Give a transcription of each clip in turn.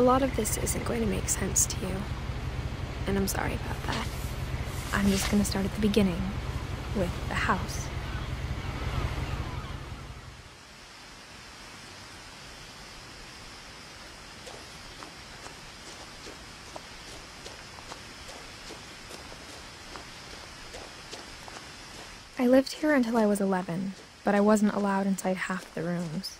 lot of this isn't going to make sense to you, and I'm sorry about that. I'm just going to start at the beginning, with the house. I lived here until I was 11, but I wasn't allowed inside half the rooms.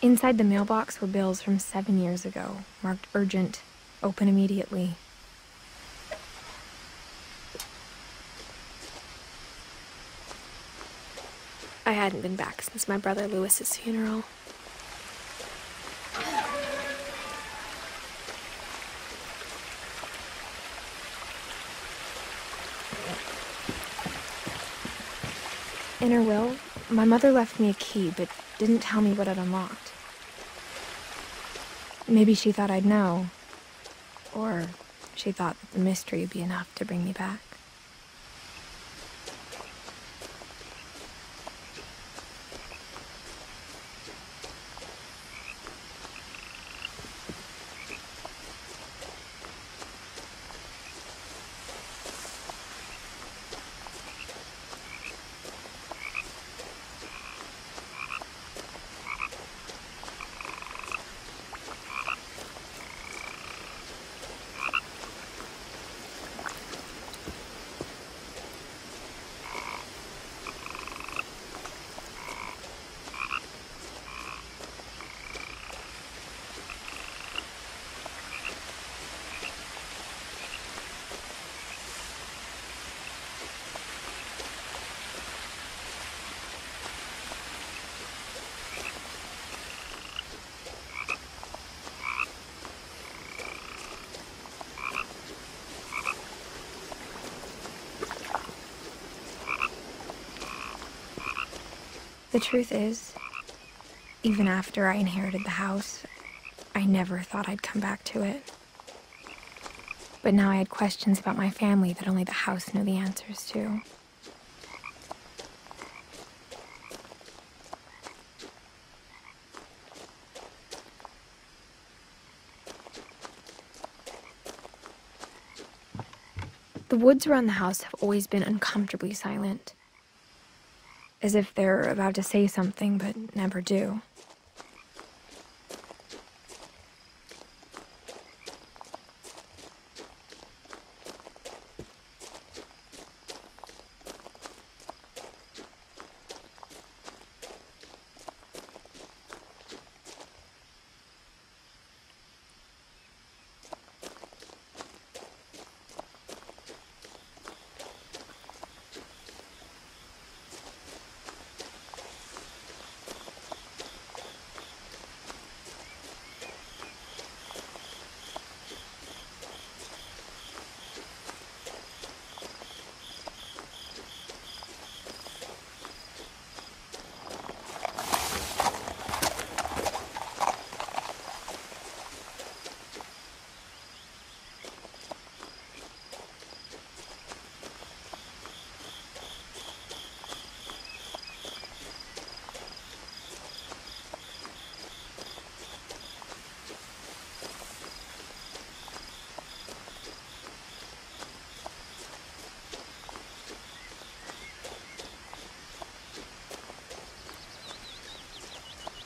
Inside the mailbox were bills from 7 years ago, marked urgent, open immediately. I hadn't been back since my brother Lewis's funeral. In her will, my mother left me a key, but didn't tell me what it unlocked. Maybe she thought I'd know, or she thought that the mystery would be enough to bring me back. The truth is, even after I inherited the house, I never thought I'd come back to it. But now I had questions about my family that only the house knew the answers to. The woods around the house have always been uncomfortably silent, as if they're about to say something but never do.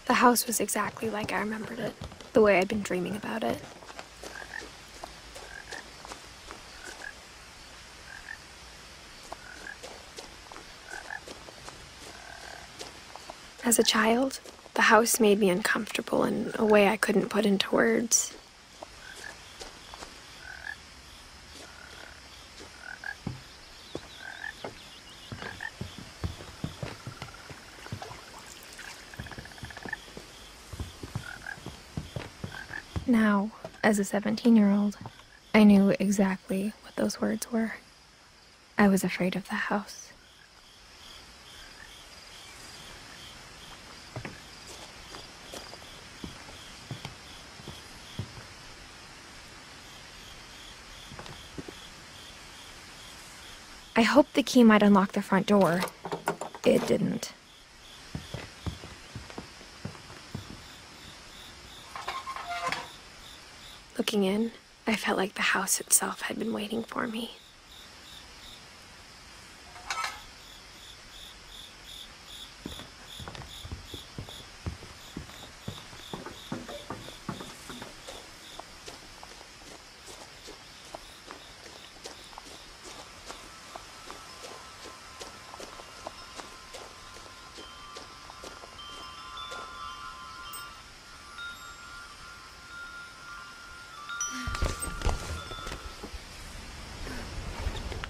The house was exactly like I remembered it, the way I'd been dreaming about it. As a child, the house made me uncomfortable in a way I couldn't put into words. Now, as a 17-year-old, I knew exactly what those words were. I was afraid of the house. I hoped the key might unlock the front door. It didn't. Looking in, I felt like the house itself had been waiting for me.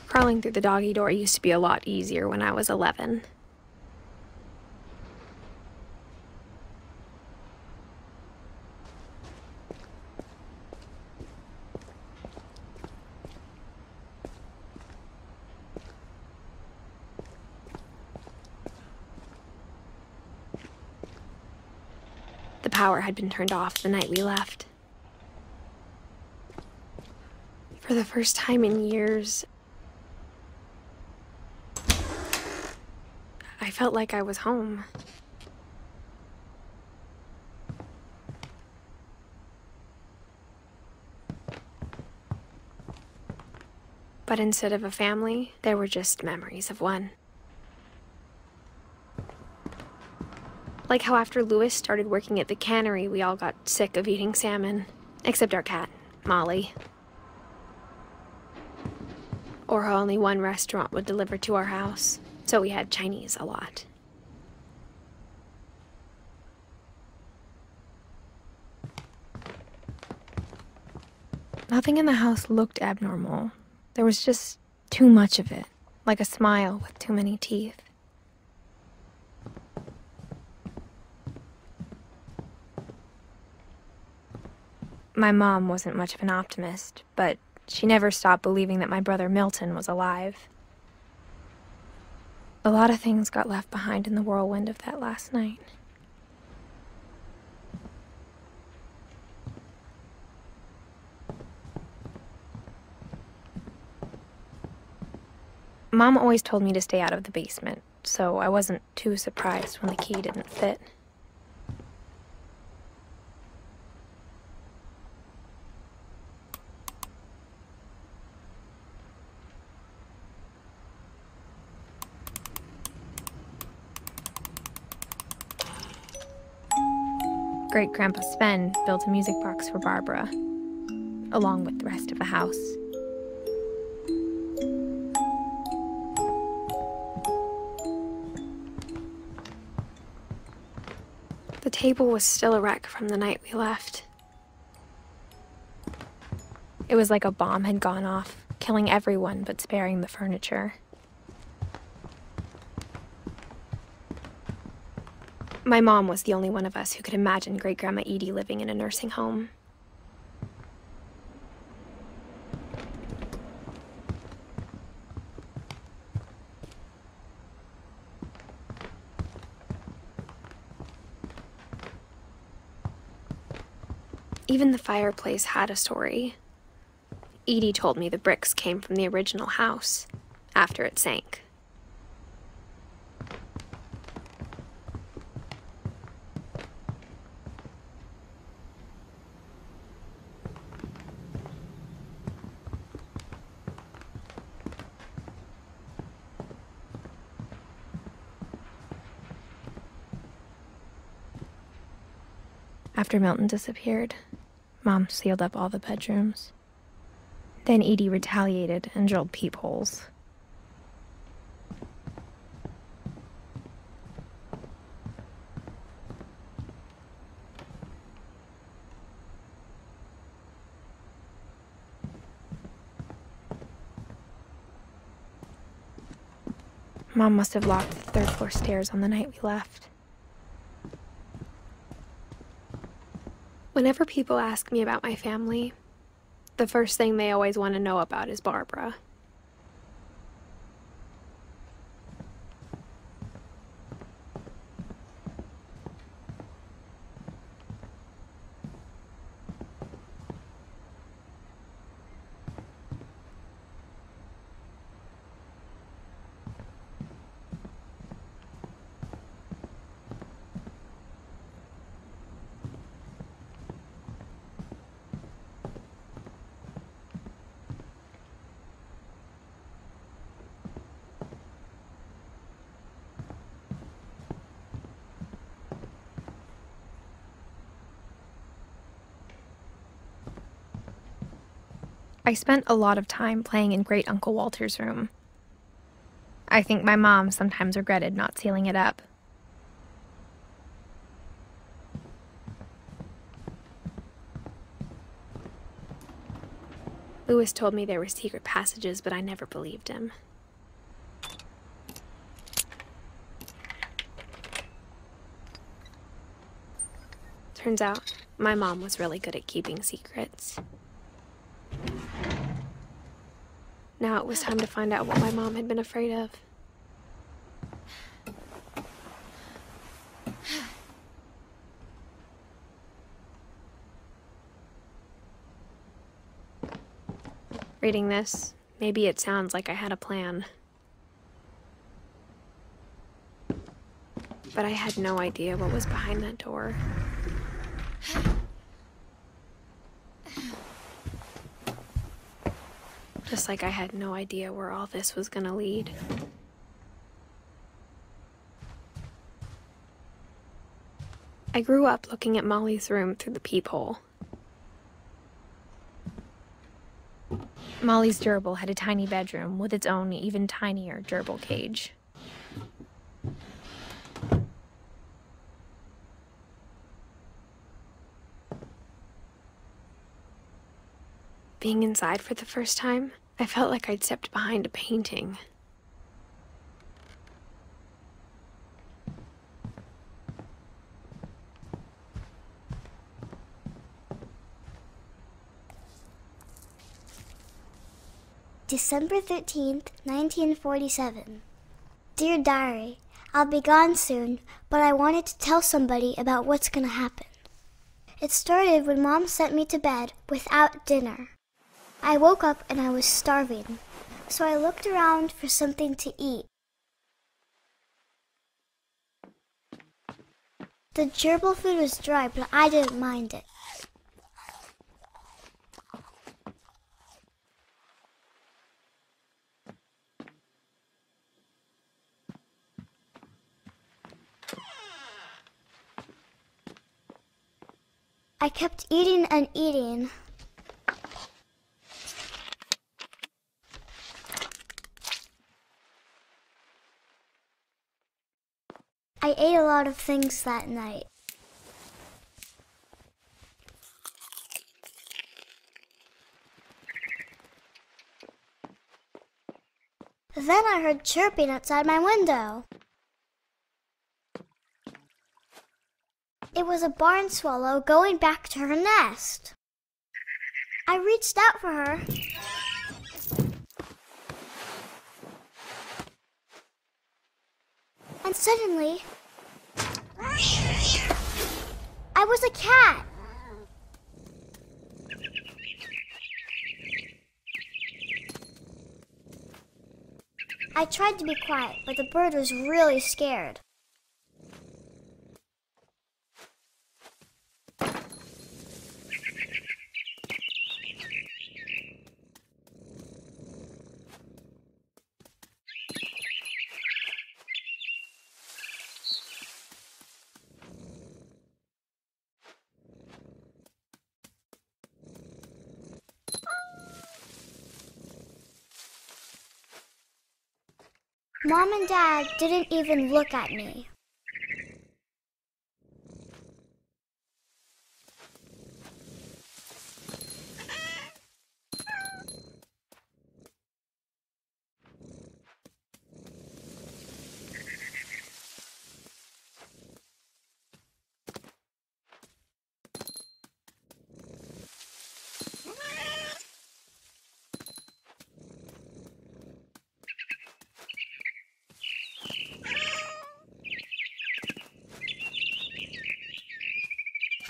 Crawling through the doggy door used to be a lot easier when I was 11. The power had been turned off the night we left. For the first time in years, I felt like I was home. But instead of a family, there were just memories of one. Like how after Louis started working at the cannery, we all got sick of eating salmon. Except our cat, Molly. Or how only one restaurant would deliver to our house, so we had Chinese a lot. Nothing in the house looked abnormal. There was just too much of it, like a smile with too many teeth. My mom wasn't much of an optimist, but she never stopped believing that my brother Milton was alive. A lot of things got left behind in the whirlwind of that last night. Mom always told me to stay out of the basement, so I wasn't too surprised when the key didn't fit. Great-Grandpa Sven built a music box for Barbara, along with the rest of the house. The table was still a wreck from the night we left. It was like a bomb had gone off, killing everyone but sparing the furniture. My mom was the only one of us who could imagine Great-Grandma Edie living in a nursing home. Even the fireplace had a story. Edie told me the bricks came from the original house, after it sank. After Milton disappeared, Mom sealed up all the bedrooms. Then Edie retaliated and drilled peepholes. Mom must have locked the third-floor stairs on the night we left. Whenever people ask me about my family, the first thing they always want to know about is Barbara. I spent a lot of time playing in Great Uncle Walter's room. I think my mom sometimes regretted not sealing it up. Louis told me there were secret passages, but I never believed him. Turns out, my mom was really good at keeping secrets. Now it was time to find out what my mom had been afraid of. Reading this, maybe it sounds like I had a plan. But I had no idea what was behind that door. Just like I had no idea where all this was gonna lead. I grew up looking at Molly's room through the peephole. Molly's gerbil had a tiny bedroom with its own even tinier gerbil cage. Being inside for the first time, I felt like I'd stepped behind a painting. December 13th, 1947. Dear Diary, I'll be gone soon, but I wanted to tell somebody about what's gonna happen. It started when Mom sent me to bed without dinner. I woke up and I was starving, so I looked around for something to eat. The gerbil food was dry, but I didn't mind it. I kept eating and eating. I ate a lot of things that night. Then I heard chirping outside my window. It was a barn swallow going back to her nest. I reached out for her. And suddenly, I was a cat. I tried to be quiet, but the bird was really scared. Mom and Dad didn't even look at me.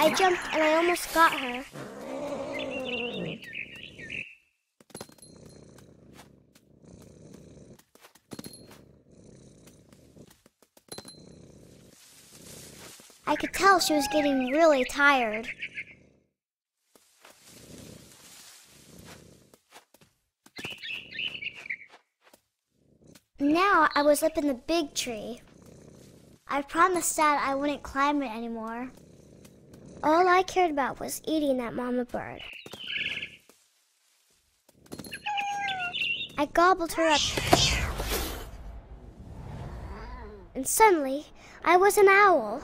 I jumped and I almost got her. I could tell she was getting really tired. Now I was up in the big tree. I promised Dad I wouldn't climb it anymore. All I cared about was eating that mama bird. I gobbled her up. And suddenly, I was an owl.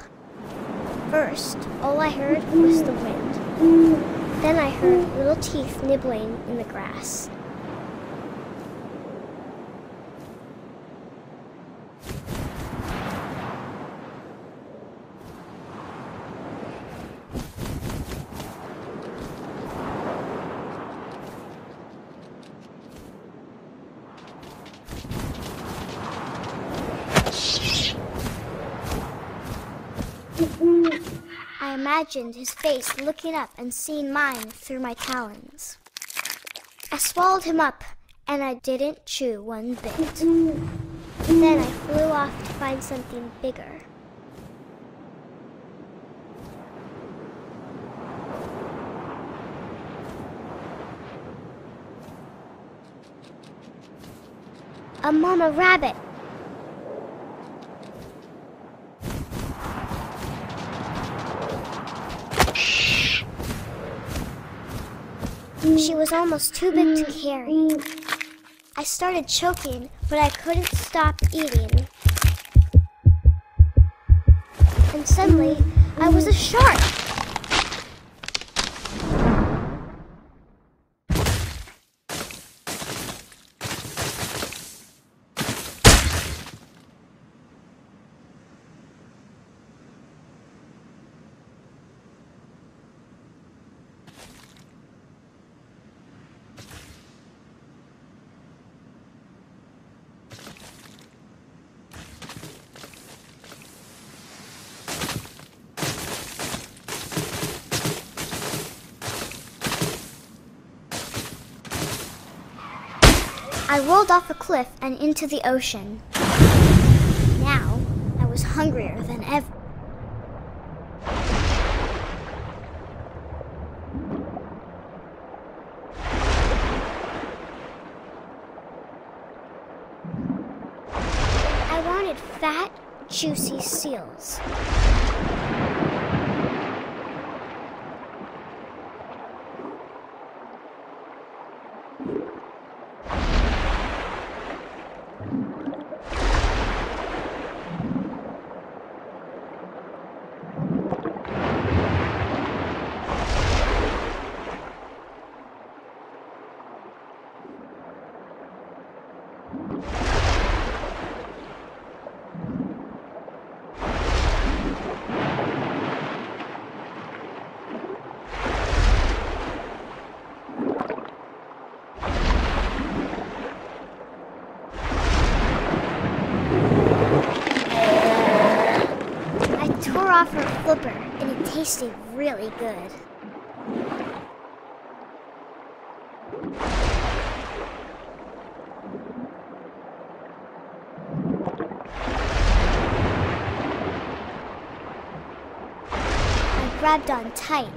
First, all I heard was the wind. Then I heard little teeth nibbling in the grass. I imagined his face looking up and seeing mine through my talons. I swallowed him up, and I didn't chew one bit. Then I flew off to find something bigger. A mama rabbit. She was almost too big to carry. I started choking, but I couldn't stop eating. And suddenly, I was a shark. I rolled off a cliff and into the ocean. Now, I was hungrier than ever. I wanted fat, juicy seals. Off her flipper, and it tasted really good. I grabbed on tight.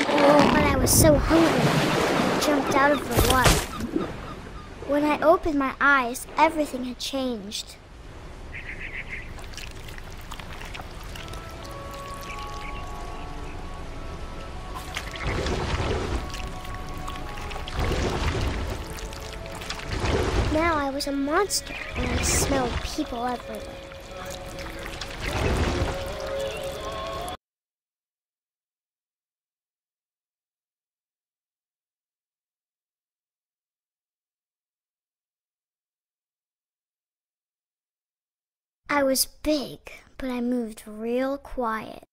Oh, but I was so hungry, I jumped out of the water. When I opened my eyes, everything had changed. Now I was a monster, and I smelled people everywhere. I was big, but I moved real quiet.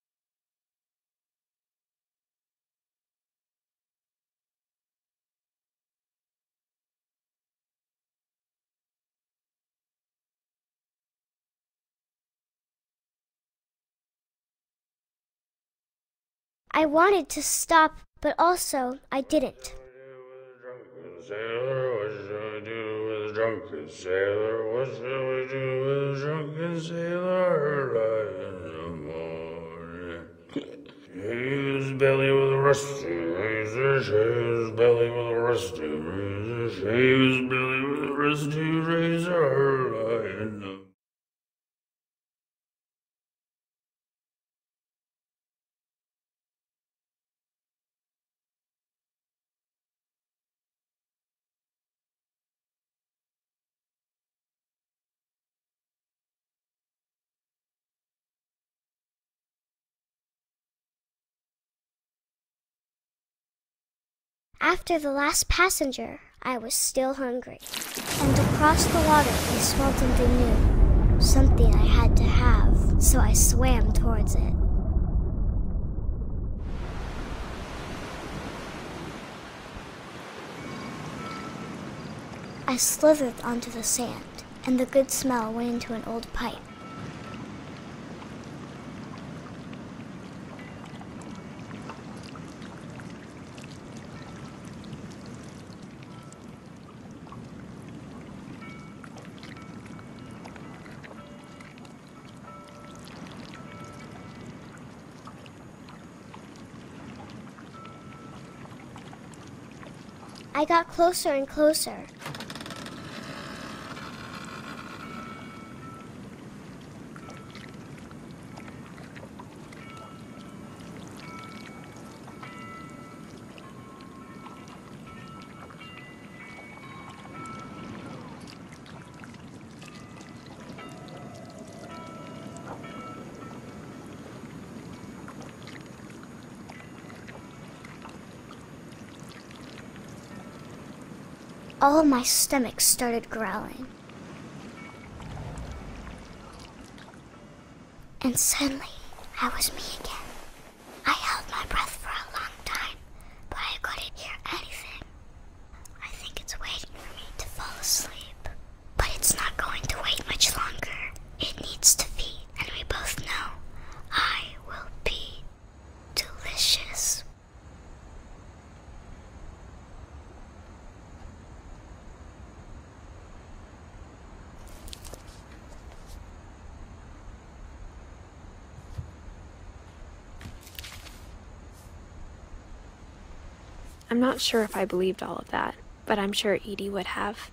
I wanted to stop, but also I didn't. Sailor, what shall we do with a drunken sailor? What shall we do with a drunken sailor early in the morning? His belly with a rusty razor, his belly with a rusty razor, his belly with a rusty razor early in the After the last passenger, I was still hungry. And across the water, I smelled something new. Something I had to have, so I swam towards it. I slithered onto the sand, and the good smell went into an old pipe. I got closer and closer. All of my stomach started growling. And suddenly, I was me again. I held my breath for a long time, but I couldn't hear anything. I think it's waiting for me to fall asleep. But it's not going to wait much longer. It needs to feed, and we both know I will be delicious. I'm not sure if I believed all of that, but I'm sure Edie would have.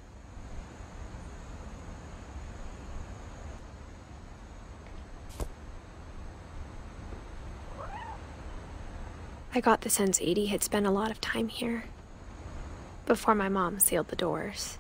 I got the sense Edie had spent a lot of time here, before my mom sealed the doors.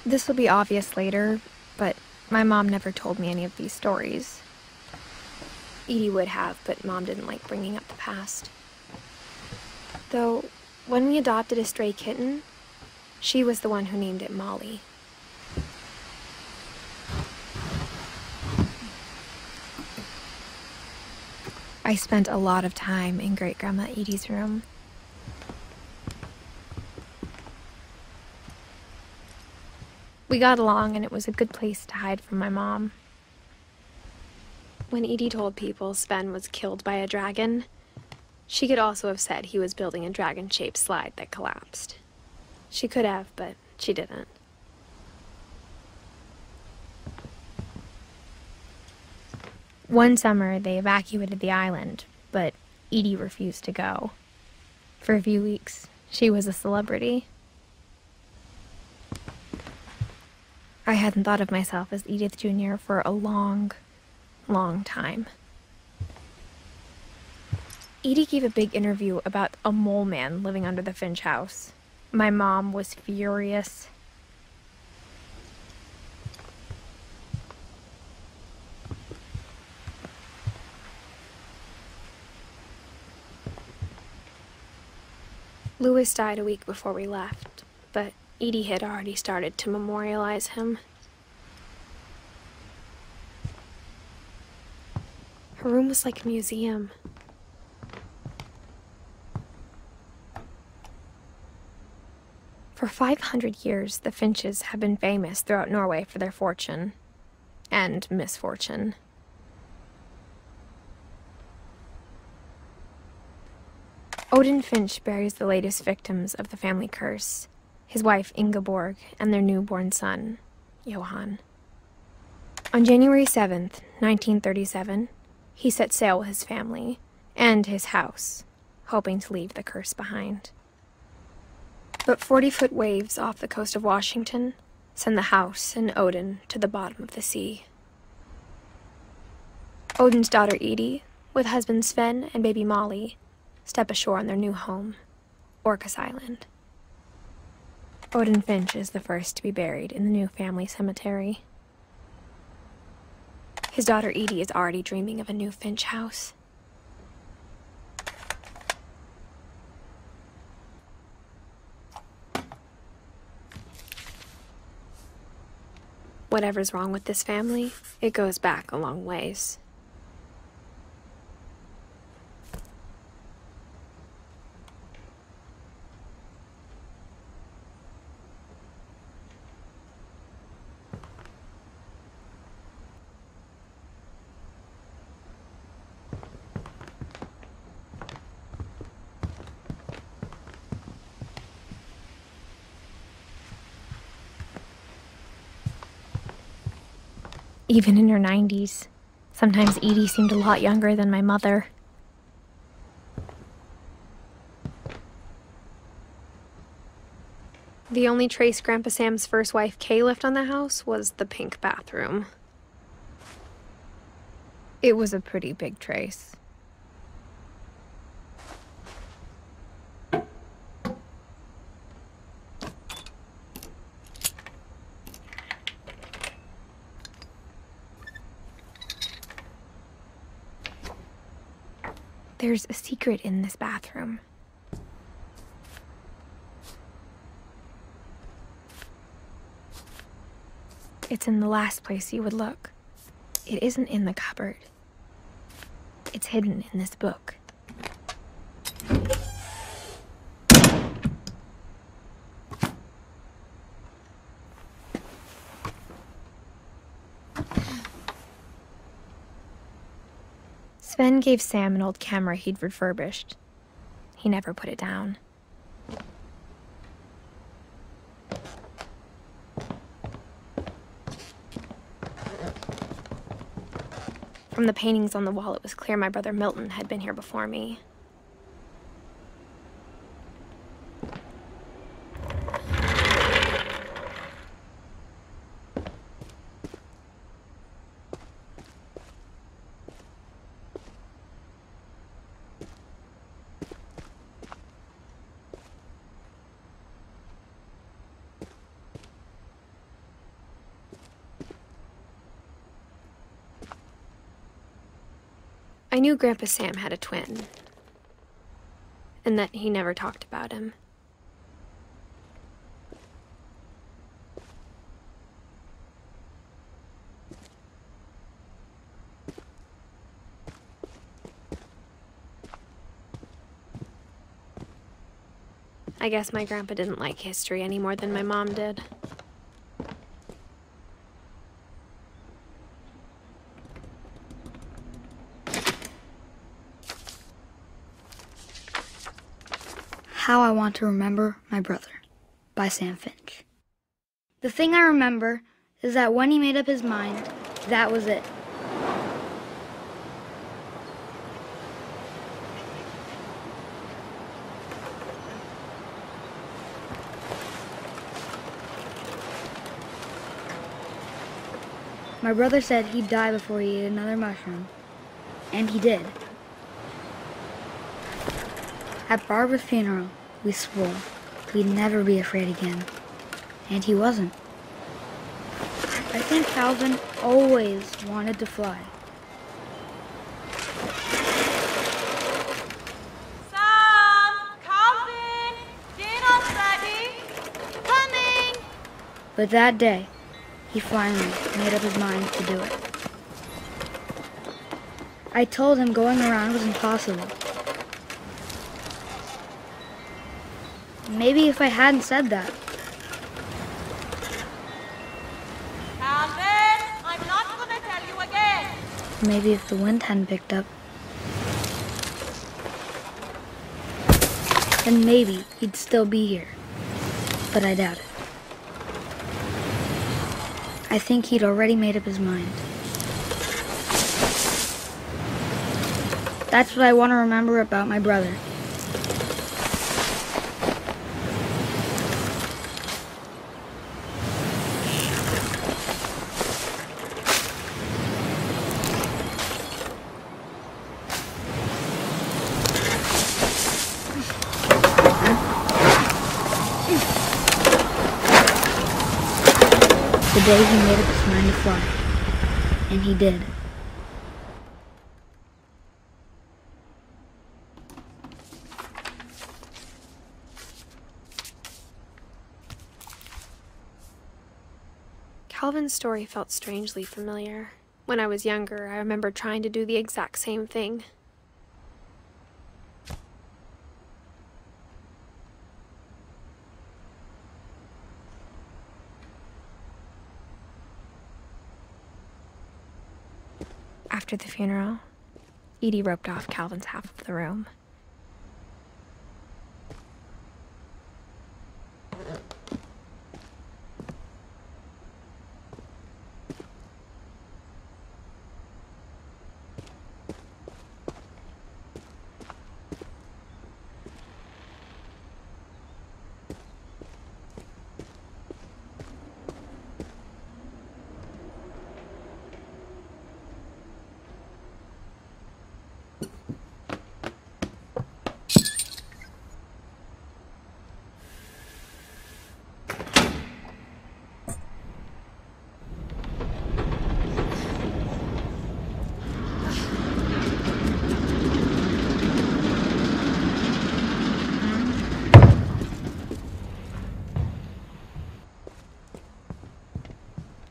This will be obvious later, but my mom never told me any of these stories. Edie would have, but Mom didn't like bringing up the past. Though, when we adopted a stray kitten, she was the one who named it Molly. I spent a lot of time in Great-Grandma Edie's room. We got along, and it was a good place to hide from my mom. When Edie told people Sven was killed by a dragon, she could also have said he was building a dragon-shaped slide that collapsed. She could have, but she didn't. One summer, they evacuated the island, but Edie refused to go. For a few weeks, she was a celebrity. I hadn't thought of myself as Edith Jr. for a long, long time. Edie gave a big interview about a mole man living under the Finch house. My mom was furious. Louis died a week before we left, but Edie had already started to memorialize him. Her room was like a museum. For 500 years, the Finches have been famous throughout Norway for their fortune and misfortune. Odin Finch buries the latest victims of the family curse, his wife Ingeborg and their newborn son, Johan. On January 7th, 1937, he set sail with his family and his house, hoping to leave the curse behind. But 40-foot waves off the coast of Washington send the house and Odin to the bottom of the sea. Odin's daughter Edith, with husband Sven and baby Molly, step ashore on their new home, Orcas Island. Odin Finch is the first to be buried in the new family cemetery. His daughter Edith is already dreaming of a new Finch house. Whatever's wrong with this family, it goes back a long ways. Even in her 90s, sometimes Edie seemed a lot younger than my mother. The only trace Grandpa Sam's first wife, Kay, left on the house was the pink bathroom. It was a pretty big trace. There's a secret in this bathroom. It's in the last place you would look. It isn't in the cupboard. It's hidden in this book. Sven gave Sam an old camera he'd refurbished. He never put it down. From the paintings on the wall, it was clear my brother Milton had been here before me. I knew Grandpa Sam had a twin, and that he never talked about him. I guess my grandpa didn't like history any more than my mom did. How I Want to Remember My Brother by Sam Finch. The thing I remember is that when he made up his mind, that was it. My brother said he'd die before he ate another mushroom, and he did. At Barbara's funeral, we swore we'd never be afraid again, and he wasn't. I think Calvin always wanted to fly. Sam! Calvin! Dinner's ready! Coming! But that day, he finally made up his mind to do it. I told him going around was impossible. Maybe if I hadn't said that. Calvin! I'm not gonna tell you again! Maybe if the wind hadn't picked up. Then maybe he'd still be here. But I doubt it. I think he'd already made up his mind. That's what I want to remember about my brother. The day he made up his mind to fly. And he did. Calvin's story felt strangely familiar. When I was younger, I remember trying to do the exact same thing. After the funeral, Edie roped off Calvin's half of the room.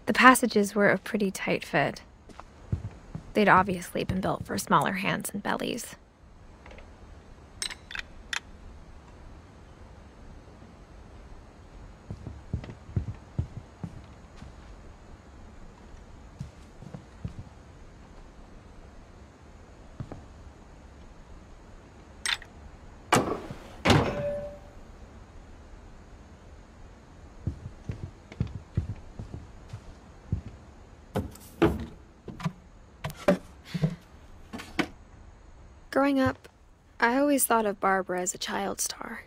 The passages were a pretty tight fit. They'd obviously been built for smaller hands and bellies. Growing up, I always thought of Barbara as a child star.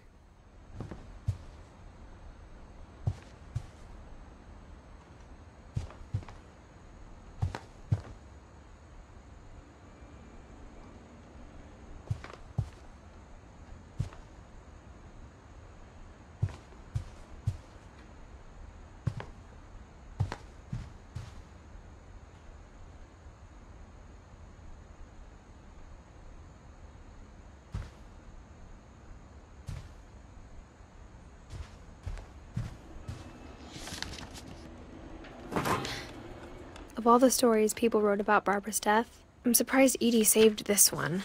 Of all the stories people wrote about Barbara's death, I'm surprised Edie saved this one.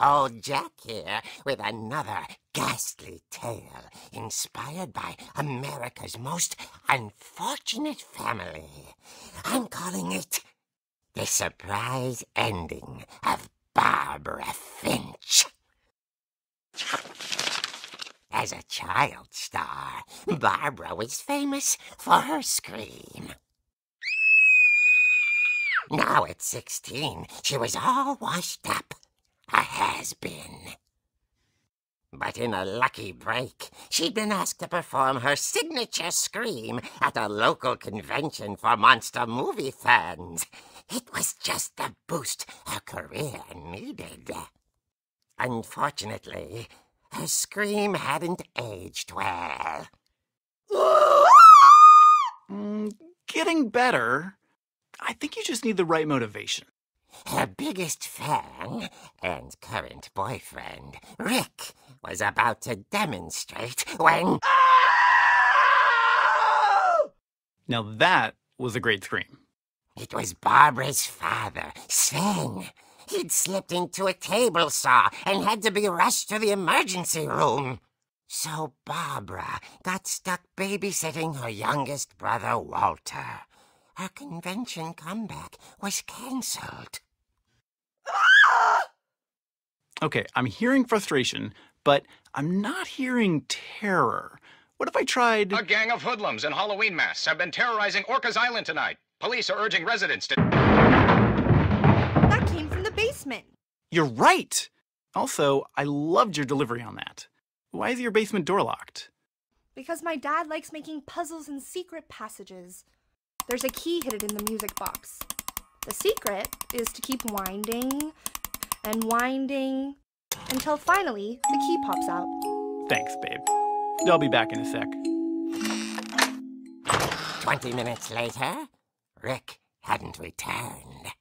Old Jack here with another ghastly tale inspired by America's most unfortunate family. I'm calling it The Surprise Ending of Barbara Finch. As a child star, Barbara was famous for her scream. Now at 16, she was all washed up, a has-been. But in a lucky break, she'd been asked to perform her signature scream at a local convention for monster movie fans. It was just the boost her career needed. Unfortunately, her scream hadn't aged well. Getting better. I think you just need the right motivation. Her biggest fan and current boyfriend, Rick, was about to demonstrate when... Now that was a great scream. It was Barbara's father, Sven. He'd slipped into a table saw and had to be rushed to the emergency room. So Barbara got stuck babysitting her youngest brother, Walter. Her convention comeback was cancelled. Okay, I'm hearing frustration, but I'm not hearing terror. What if I tried... A gang of hoodlums in Halloween masks have been terrorizing Orcas Island tonight. Police are urging residents to... That came from the basement. You're right! Also, I loved your delivery on that. Why is your basement door locked? Because my dad likes making puzzles and secret passages. There's a key hidden in the music box. The secret is to keep winding and winding until finally the key pops out. Thanks, babe. I'll be back in a sec. 20 minutes later, Rick hadn't returned.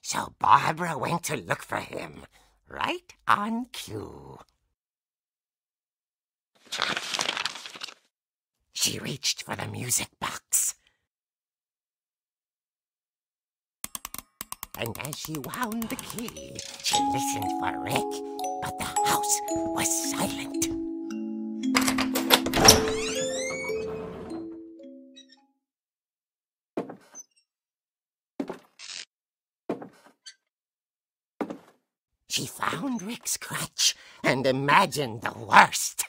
So Barbara went to look for him, right on cue. She reached for the music box. And as she wound the key, she listened for Rick, but the house was silent. She found Rick's crutch and imagined the worst.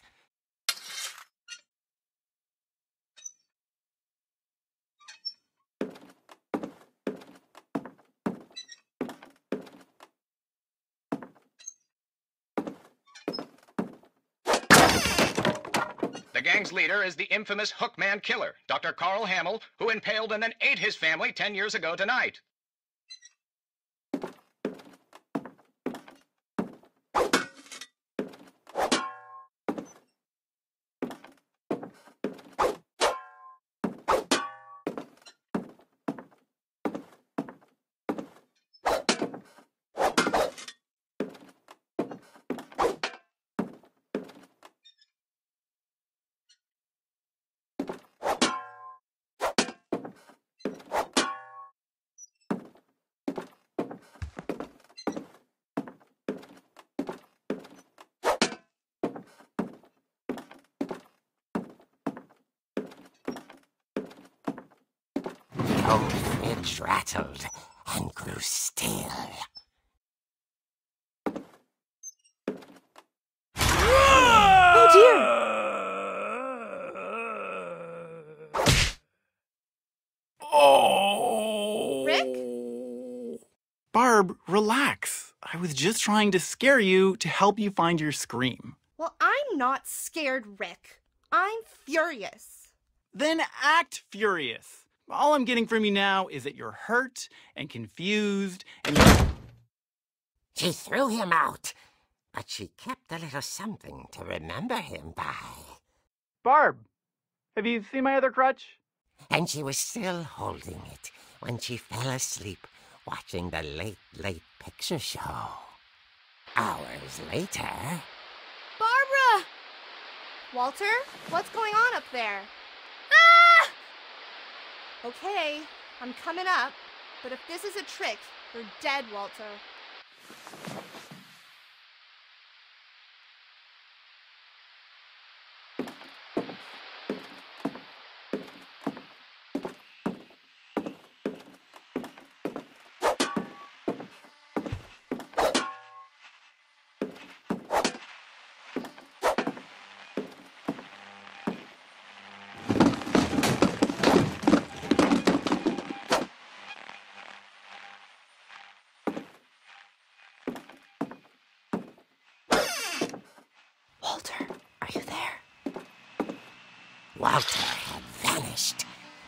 The gang's leader is the infamous Hookman killer, Dr. Carl Hamill, who impaled and then ate his family 10 years ago tonight. Old Finch rattled and grew still. Oh dear! Oh! Rick? Barb, relax. I was just trying to scare you to help you find your scream. Well, I'm not scared, Rick. I'm furious. Then act furious. All I'm getting from you now is that you're hurt and confused and She threw him out, but she kept a little something to remember him by. Barb, have you seen my other crutch? And she was still holding it when she fell asleep watching the late picture show. Hours later... Barbara! Walter, what's going on up there? Okay, I'm coming up, but if this is a trick, you're dead, Walter. Walter had vanished,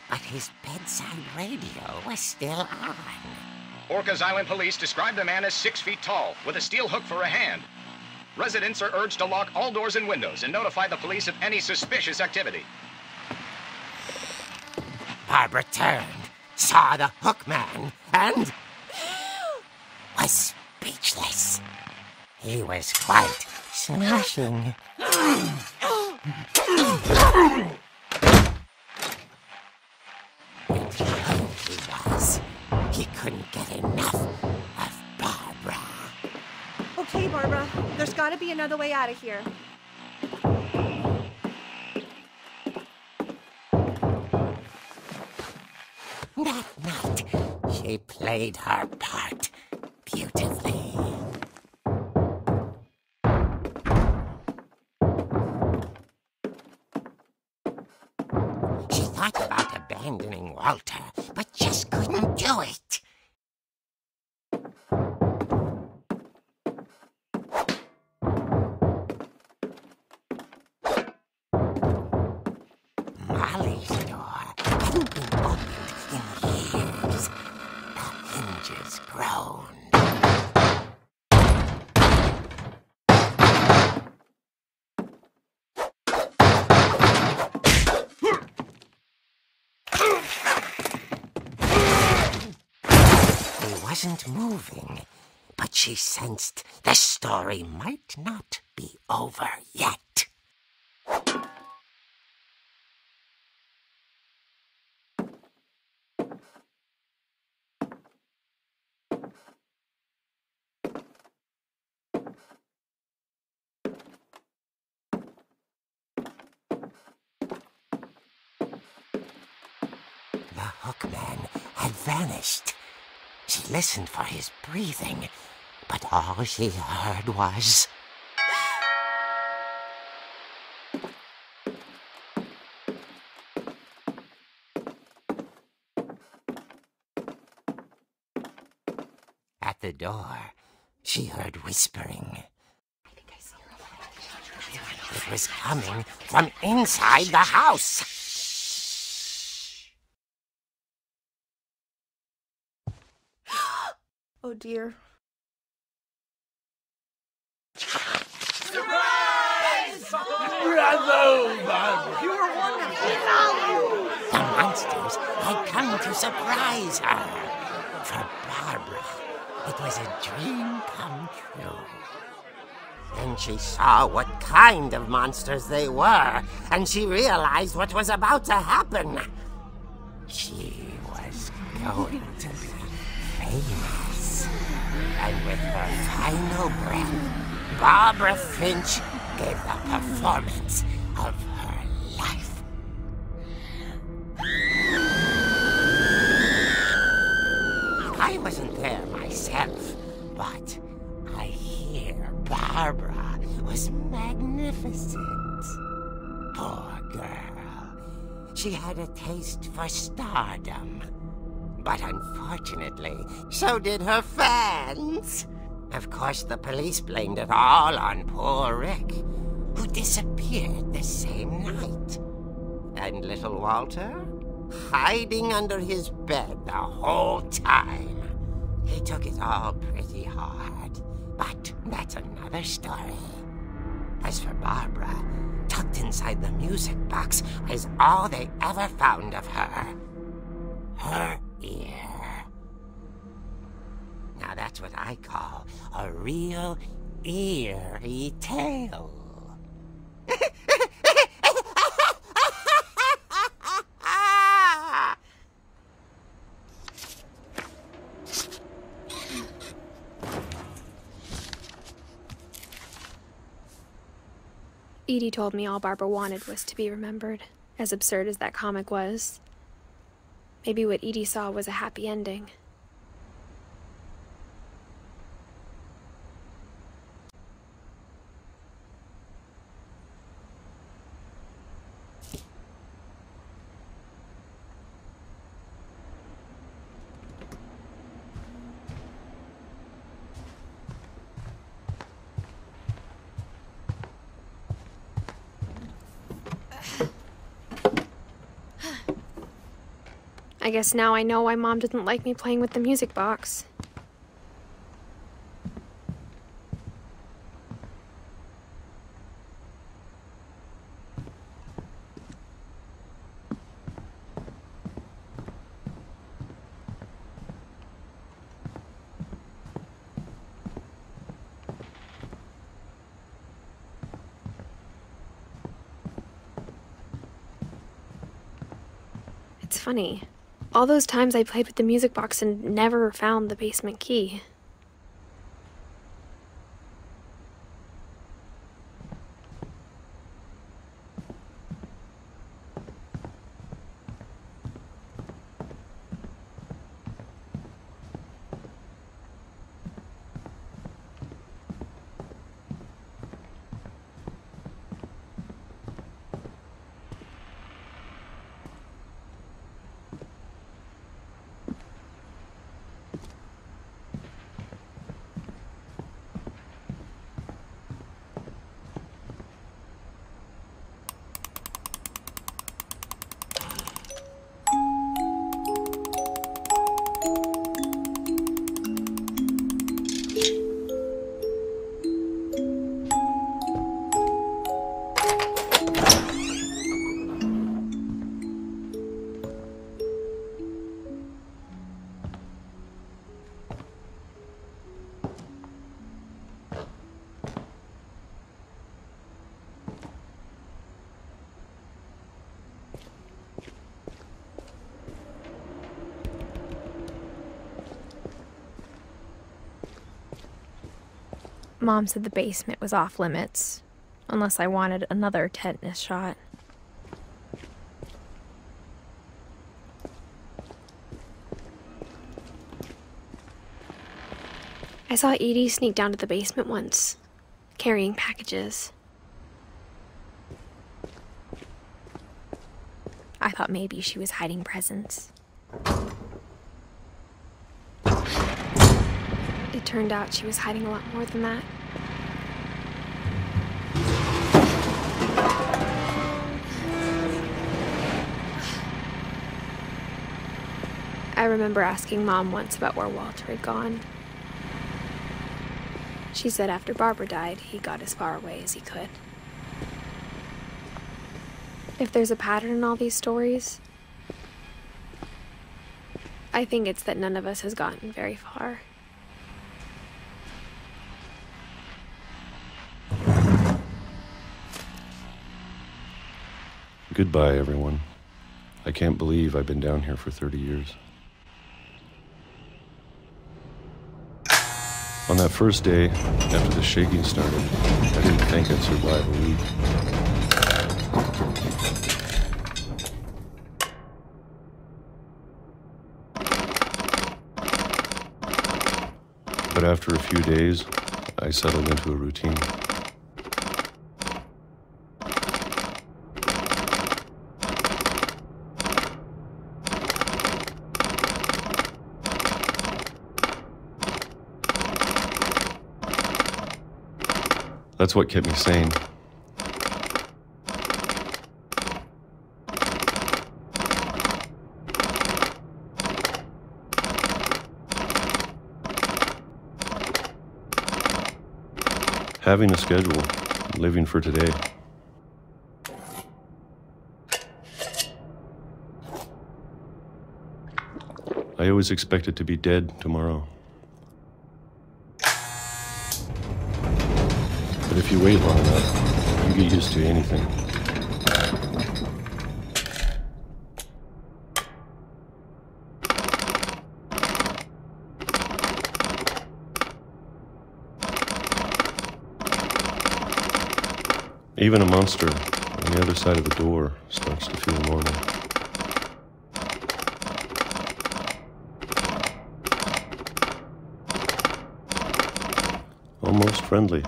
but his bedside radio was still on. Orcas Island police describe the man as 6 feet tall, with a steel hook for a hand. Residents are urged to lock all doors and windows and notify the police of any suspicious activity. Barbara turned, saw the hook man, and was speechless. He was quite smashing. He couldn't get enough of Barbara. Okay, Barbara, there's gotta be another way out of here. That night, she played her part beautifully. She thought about abandoning Walter, but just couldn't do it. Molly's door hadn't been opened in years. The hinges groaned. wasn't moving, but she sensed the story might not be over yet. The hookman had vanished. She listened for his breathing, but all she heard was... At the door, she heard whispering. It was coming from inside the house. Oh dear. The monsters had come to surprise her. For Barbara, it was a dream come true. Then she saw what kind of monsters they were, and she realized what was about to happen. She was going to be famous. And with her final breath, Barbara Finch gave the performance of her life. I wasn't there myself, but I hear Barbara was magnificent. Poor girl. She had a taste for stardom. But unfortunately, so did her fans. Of course, the police blamed it all on poor Rick, who disappeared the same night. And little Walter, hiding under his bed the whole time. He took it all pretty hard, but that's another story. As for Barbara, tucked inside the music box was all they ever found of her. Her ear. Now that's what I call a real eerie tale. Edie told me all Barbara wanted was to be remembered, as absurd as that comic was. Maybe what Edie saw was a happy ending. I guess now I know why Mom didn't like me playing with the music box. It's funny. All those times I played with the music box and never found the basement key. Mom said the basement was off limits, unless I wanted another tetanus shot. I saw Edie sneak down to the basement once, carrying packages. I thought maybe she was hiding presents. It turned out she was hiding a lot more than that. I remember asking Mom once about where Walter had gone. She said after Barbara died, he got as far away as he could. If there's a pattern in all these stories, I think it's that none of us has gotten very far. Goodbye, everyone. I can't believe I've been down here for 30 years. On that first day, after the shaking started, I didn't think I'd survive a week. But after a few days, I settled into a routine. That's what kept me sane. Having a schedule, living for today. I always expected to be dead tomorrow. But if you wait long enough, you get used to anything. Even a monster on the other side of the door starts to feel normal. Almost friendly.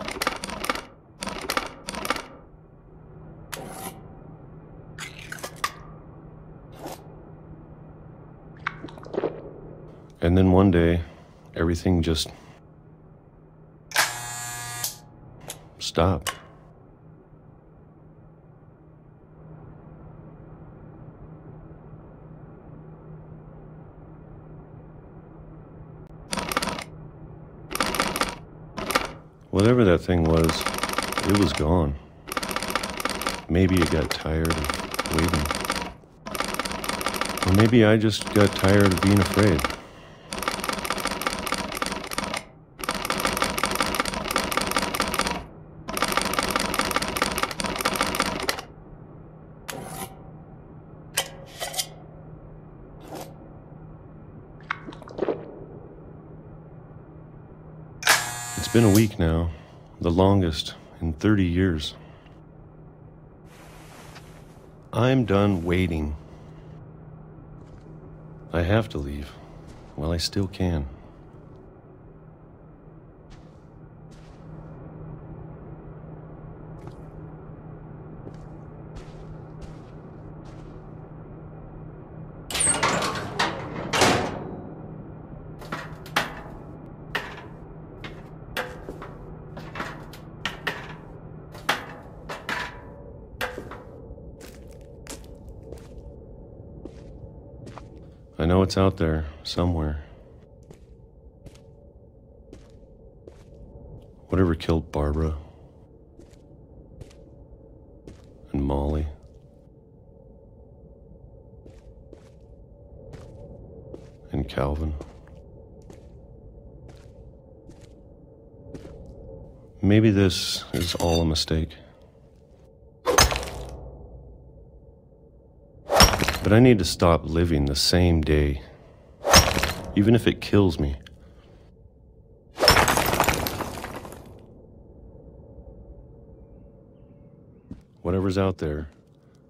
And then one day, everything just stopped. Whatever that thing was, it was gone. Maybe it got tired of waiting. Or maybe I just got tired of being afraid. It's been a week now, the longest in 30 years. I'm done waiting. I have to leave while I still can. I know it's out there, somewhere. Whatever killed Barbara and Molly and Calvin. Maybe this is all a mistake. But I need to stop living the same day, even if it kills me. whatever's out there,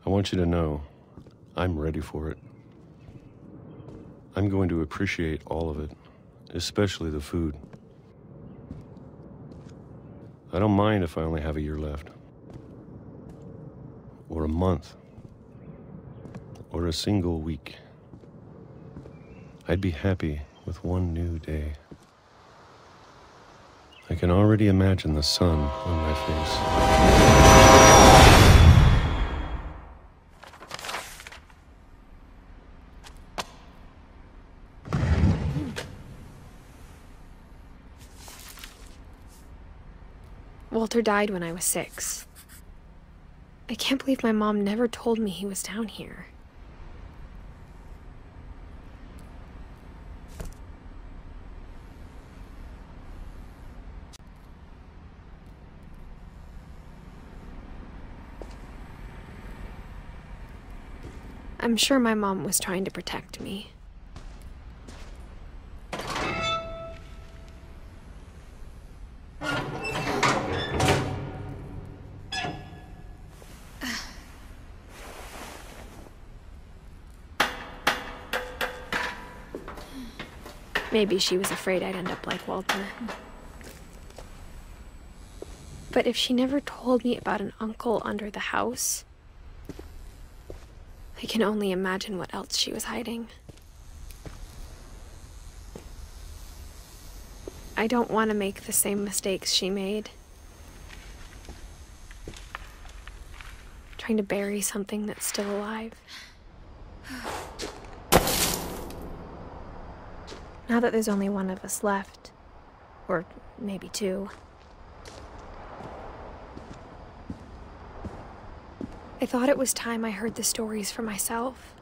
I want you to know I'm ready for it. I'm going to appreciate all of it, especially the food. I don't mind if I only have a year left, or a month, or a single week. I'd be happy with one new day. I can already imagine the sun on my face. Walter died when I was 6. I can't believe my mom never told me he was down here. I'm sure my mom was trying to protect me. Maybe she was afraid I'd end up like Walter. But if she never told me about an uncle under the house, I can only imagine what else she was hiding. I don't want to make the same mistakes she made. Trying to bury something that's still alive. Now that there's only one of us left, or maybe 2, I thought it was time I heard the stories for myself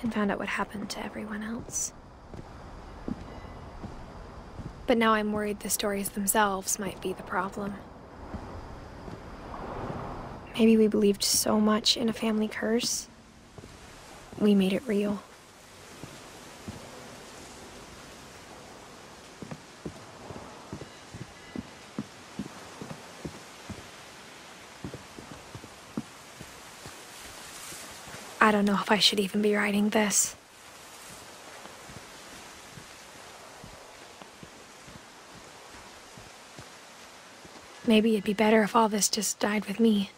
and found out what happened to everyone else. But now I'm worried the stories themselves might be the problem. Maybe we believed so much in a family curse, we made it real. I don't know if I should even be writing this. Maybe it'd be better if all this just died with me.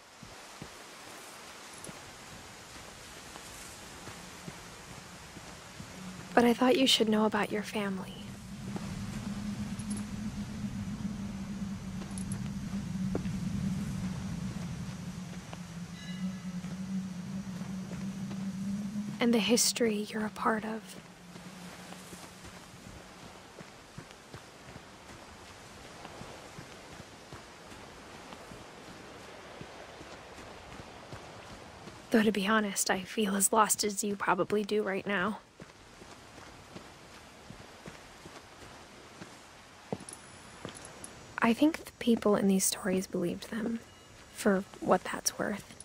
But I thought you should know about your family. And the history you're a part of. Though to be honest, I feel as lost as you probably do right now. I think the people in these stories believed them, for what that's worth.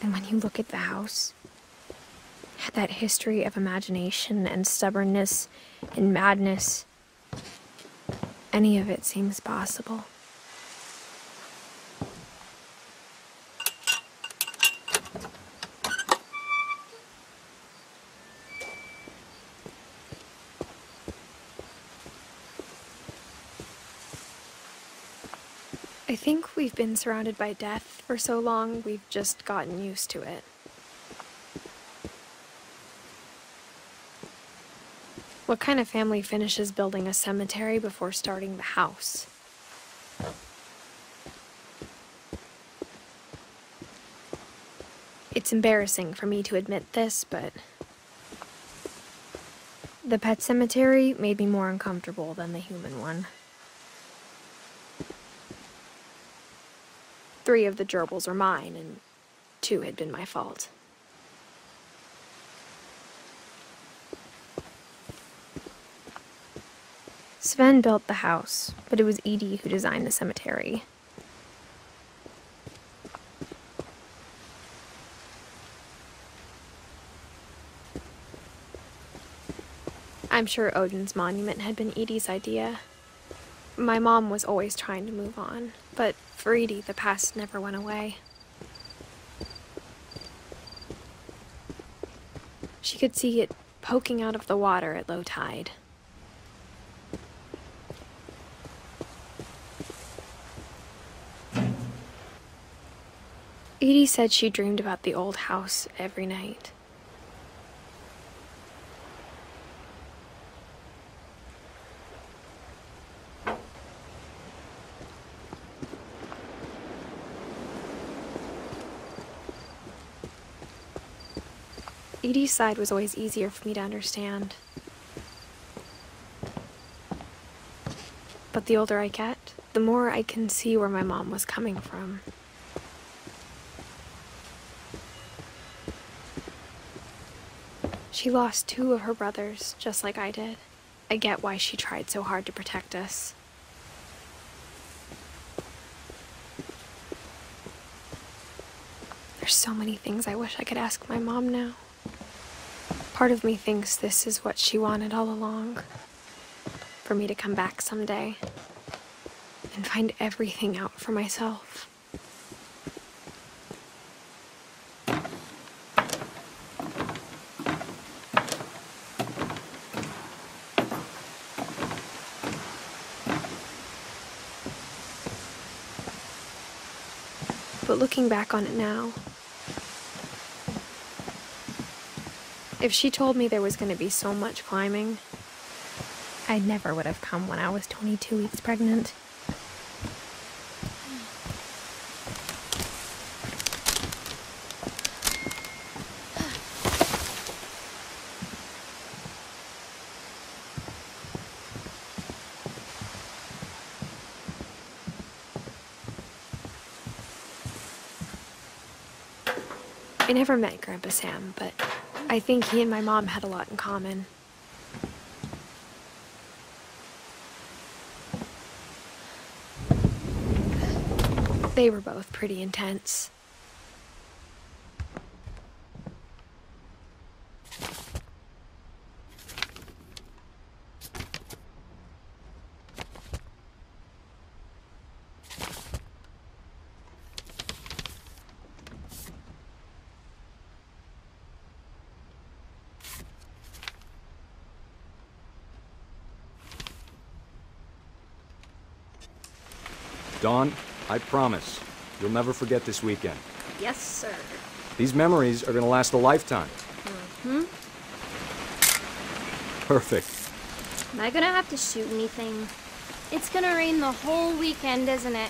And when you look at the house, that history of imagination and stubbornness and madness, any of it seems possible. I think we've been surrounded by death for so long, we've just gotten used to it. What kind of family finishes building a cemetery before starting the house? It It's embarrassing for me to admit this, but the pet cemetery made me more uncomfortable than the human one. 3 of the gerbils were mine, and 2 had been my fault. Sven built the house, but it was Edie who designed the cemetery. I'm sure Odin's monument had been Edie's idea. My mom was always trying to move on, but for Edie, the past never went away. She could see it poking out of the water at low tide. Edie said she dreamed about the old house every night. Edie's side was always easier for me to understand. But the older I get, the more I can see where my mom was coming from. She lost 2 of her brothers, just like I did. I get why she tried so hard to protect us. There's so many things I wish I could ask my mom now. Part of me thinks this is what she wanted all along. For me to come back someday and find everything out for myself. But looking back on it now, if she told me there was going to be so much climbing, I never would have come when I was 22 weeks pregnant. I never met Grandpa Sam, but I think he and my mom had a lot in common. They were both pretty intense. Dawn, I promise, you'll never forget this weekend. Yes, sir. These memories are gonna last a lifetime. Mm-hmm. Perfect. Am I gonna have to shoot anything? It's gonna rain the whole weekend, isn't it?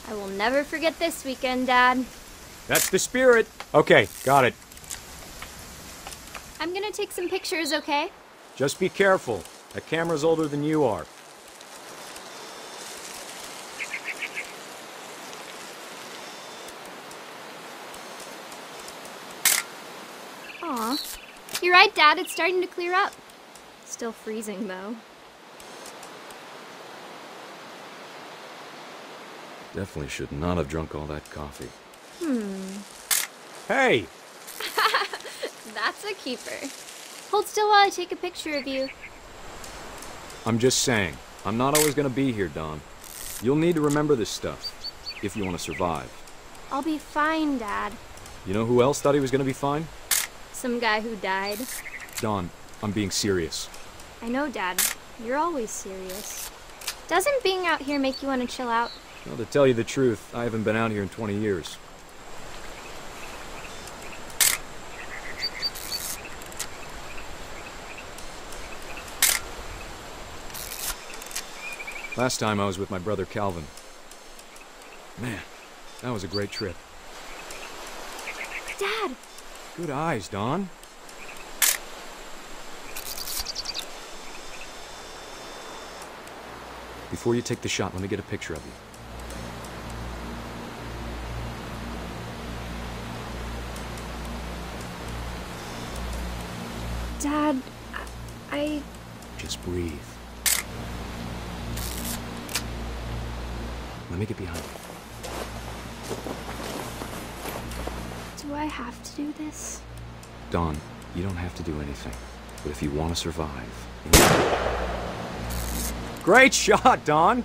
I will never forget this weekend, Dad. That's the spirit. Okay, got it. I'm gonna take some pictures, okay? Just be careful. That camera's older than you are. Aw. You're right, Dad. It's starting to clear up. Still freezing, though. Definitely should not have drunk all that coffee. Hmm. Hey! That's a keeper. Hold still while I take a picture of you. I'm just saying, I'm not always gonna be here, Dawn. You'll need to remember this stuff, if you want to survive. I'll be fine, Dad. You know who else thought he was gonna be fine? Some guy who died. Dawn, I'm being serious. I know, Dad. You're always serious. Doesn't being out here make you want to chill out? Well, to tell you the truth, I haven't been out here in 20 years. Last time I was with my brother Calvin. Man, that was a great trip. Dad! Good eyes, Dawn. Before you take the shot, let me get a picture of you. Dad, I... Just breathe. Let me get behind you. Do I have to do this? Dawn, you don't have to do anything. But if you want to survive... Great shot, Dawn!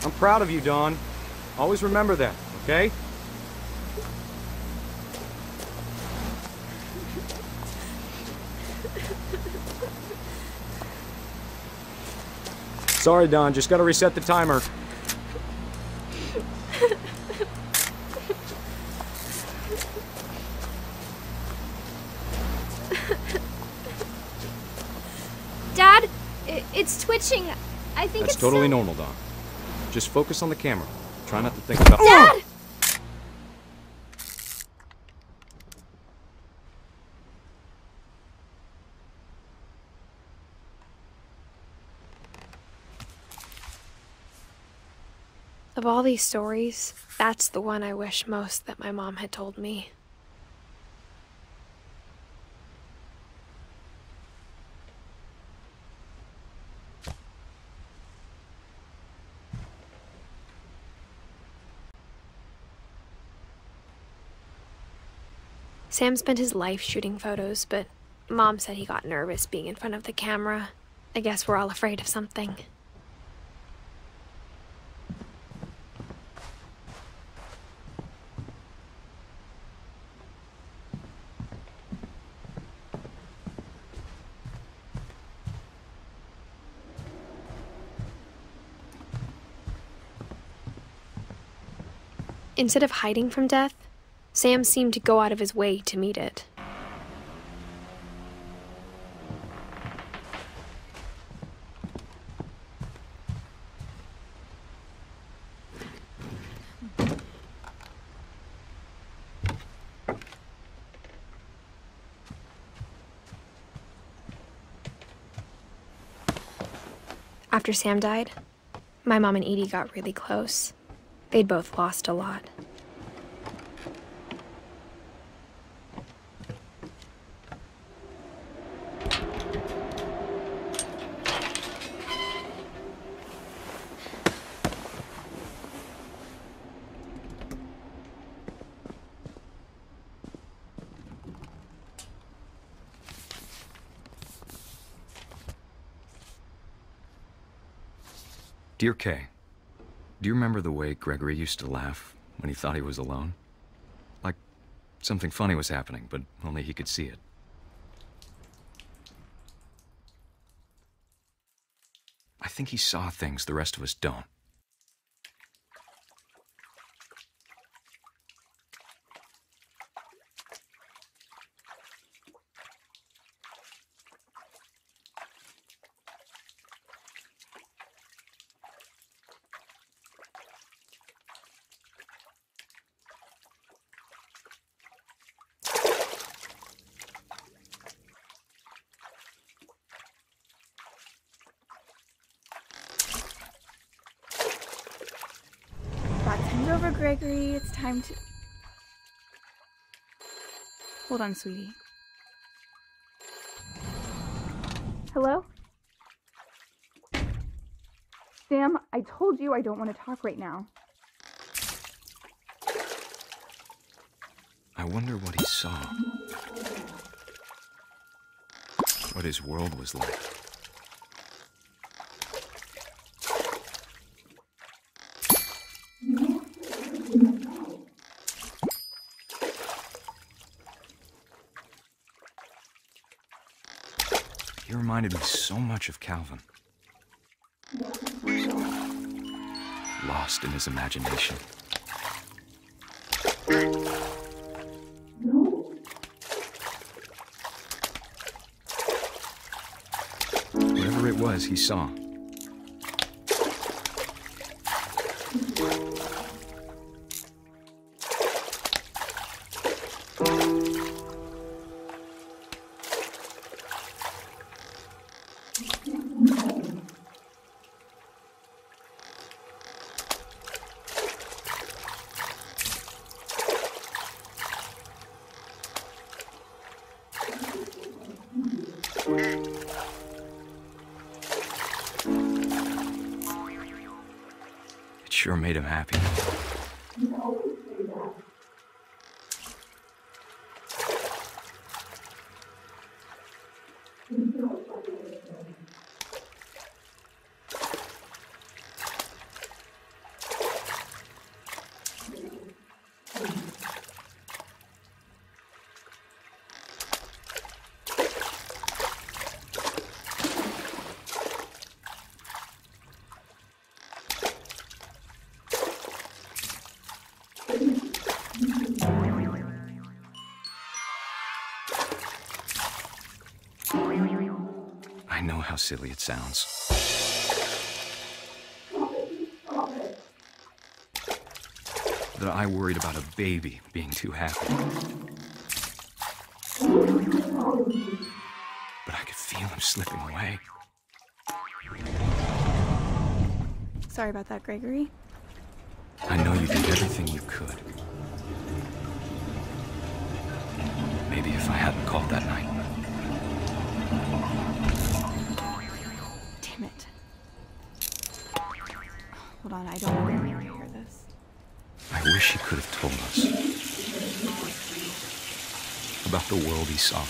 I'm proud of you, Dawn. Always remember that, okay? Sorry, Dawn. Just gotta reset the timer. Dad, it's twitching. I think That's it's totally so... normal, Dawn. Just focus on the camera. Try not to think about... Dad! Of all these stories, that's the one I wish most that my mom had told me. Sam spent his life shooting photos, but Mom said he got nervous being in front of the camera. I guess we're all afraid of something. Instead of hiding from death, Sam seemed to go out of his way to meet it. After Sam died, my mom and Edie got really close. They'd both lost a lot. Dear Kay, do you remember the way Gregory used to laugh when he thought he was alone? Like something funny was happening, but only he could see it. I think he saw things the rest of us don't. Time's over, Gregory. It's time to... Hold on, sweetie. Hello? Sam, I told you I don't want to talk right now. I wonder what he saw. What his world was like. He reminded me so much of Calvin. Lost in his imagination. was he saw. It sure made him happy. I know how silly it sounds. That I worried about a baby being too happy. But I could feel him slipping away. Sorry about that, Gregory. I know you did everything you could. Maybe if I hadn't called that night. Damn it. Hold on, I don't want to hear this. I wish he could have told us about the world he saw.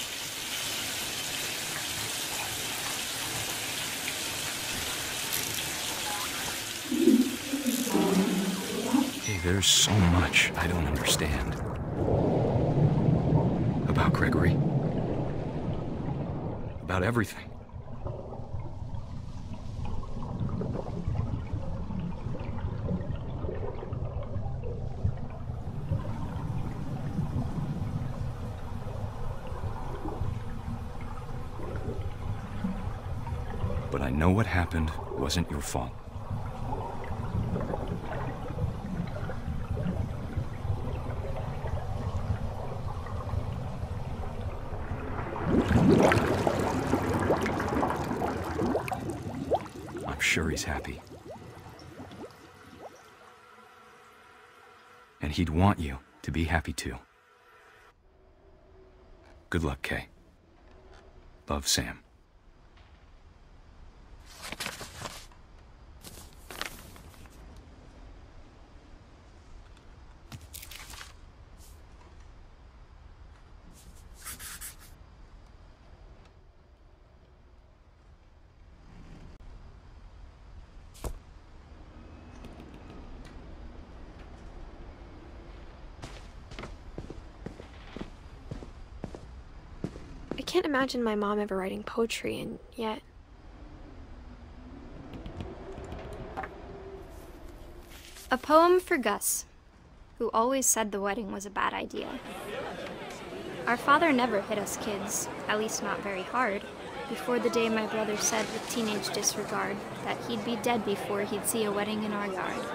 Hey, there's so much I don't understand about Gregory. About everything. But I know what happened wasn't your fault. I'm sure he's happy. And he'd want you to be happy too. Good luck, Kay. Love, Sam. I can't imagine my mom ever writing poetry, and yet... A poem for Gus, who always said the wedding was a bad idea. Our father never hit us kids, at least not very hard, before the day my brother said with teenage disregard that he'd be dead before he'd see a wedding in our yard.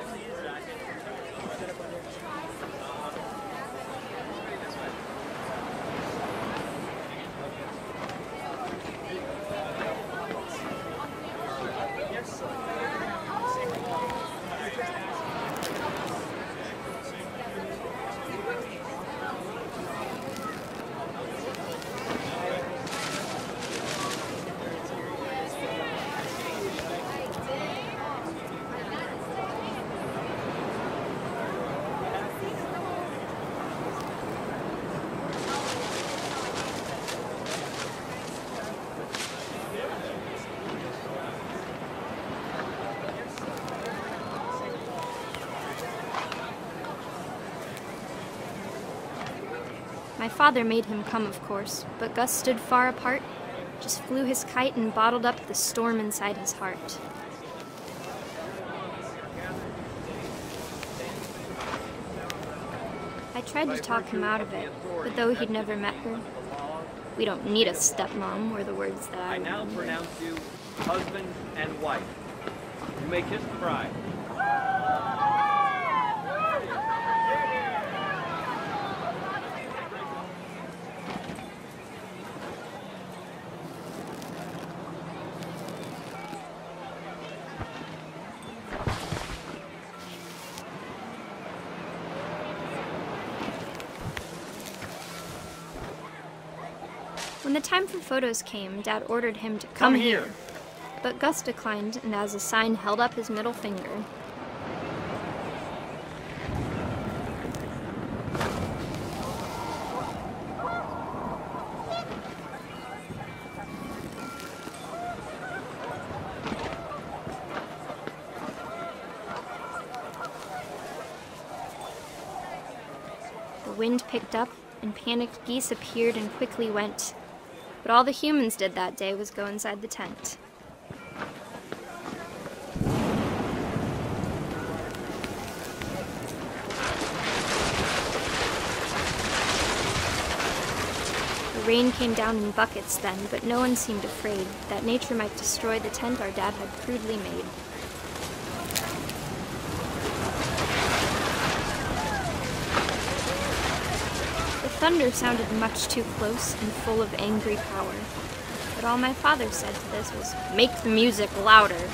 My father made him come, of course, but Gus stood far apart, just flew his kite and bottled up the storm inside his heart. I tried to talk him out of it, but though he'd never met her, "We don't need a stepmom," were the words that I now remember. pronounce you husband and wife. You may kiss the bride. When the time for photos came, Dad ordered him to come here. But Gus declined and as a sign held up his middle finger. The wind picked up and panicked geese appeared and quickly went. But all the humans did that day was go inside the tent. The rain came down in buckets then, but no one seemed afraid that nature might destroy the tent our dad had crudely made. The thunder sounded much too close and full of angry power, but all my father said to this was, "Make the music louder."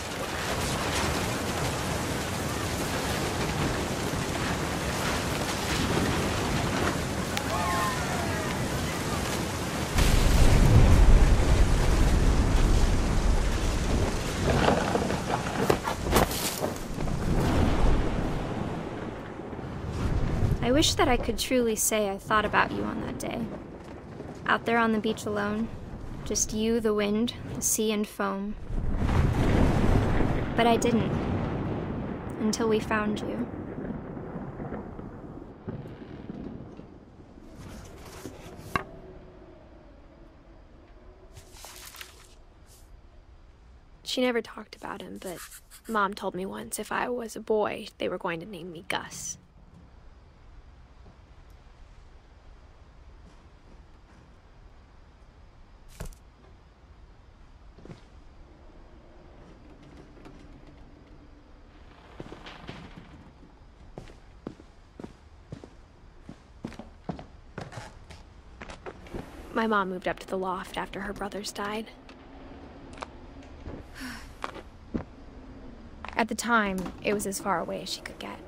I wish that I could truly say I thought about you on that day. Out there on the beach alone, just you, the wind, the sea, and foam. But I didn't, until we found you. She never talked about him, but Mom told me once if I was a boy, they were going to name me Gus. My mom moved up to the loft after her brothers died. At the time, it was as far away as she could get.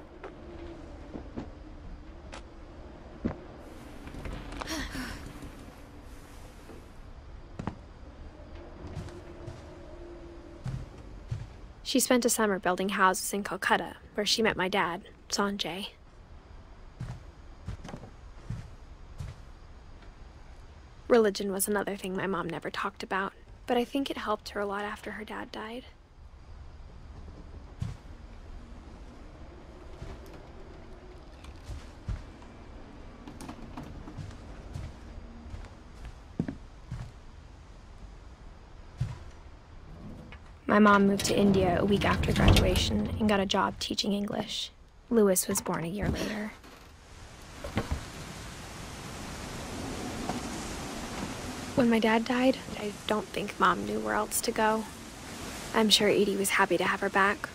She spent a summer building houses in Calcutta, where she met my dad, Sanjay. Religion was another thing my mom never talked about, but I think it helped her a lot after her dad died. My mom moved to India a week after graduation and got a job teaching English. Louis was born a year later. When my dad died, I don't think Mom knew where else to go. I'm sure Edie was happy to have her back.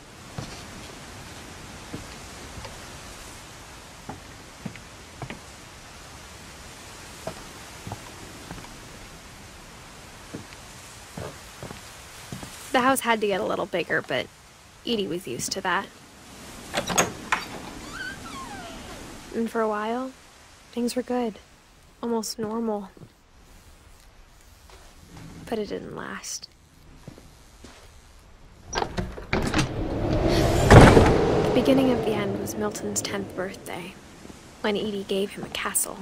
The house had to get a little bigger, but Edie was used to that. And for a while, things were good. Almost normal. But it didn't last. The beginning of the end was Milton's 10th birthday, when Edie gave him a castle.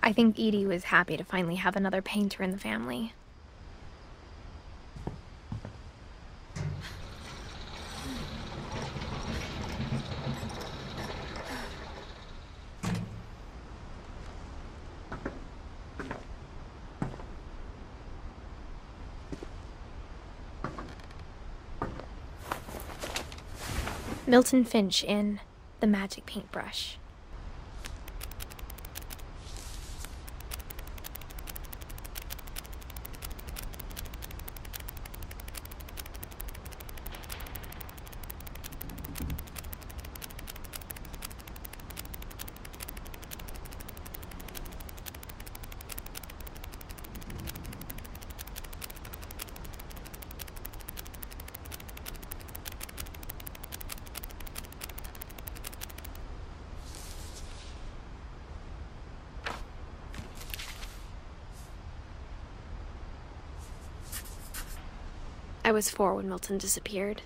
I think Edie was happy to finally have another painter in the family. Milton Finch in The Magic Paintbrush. I was 4 when Milton disappeared.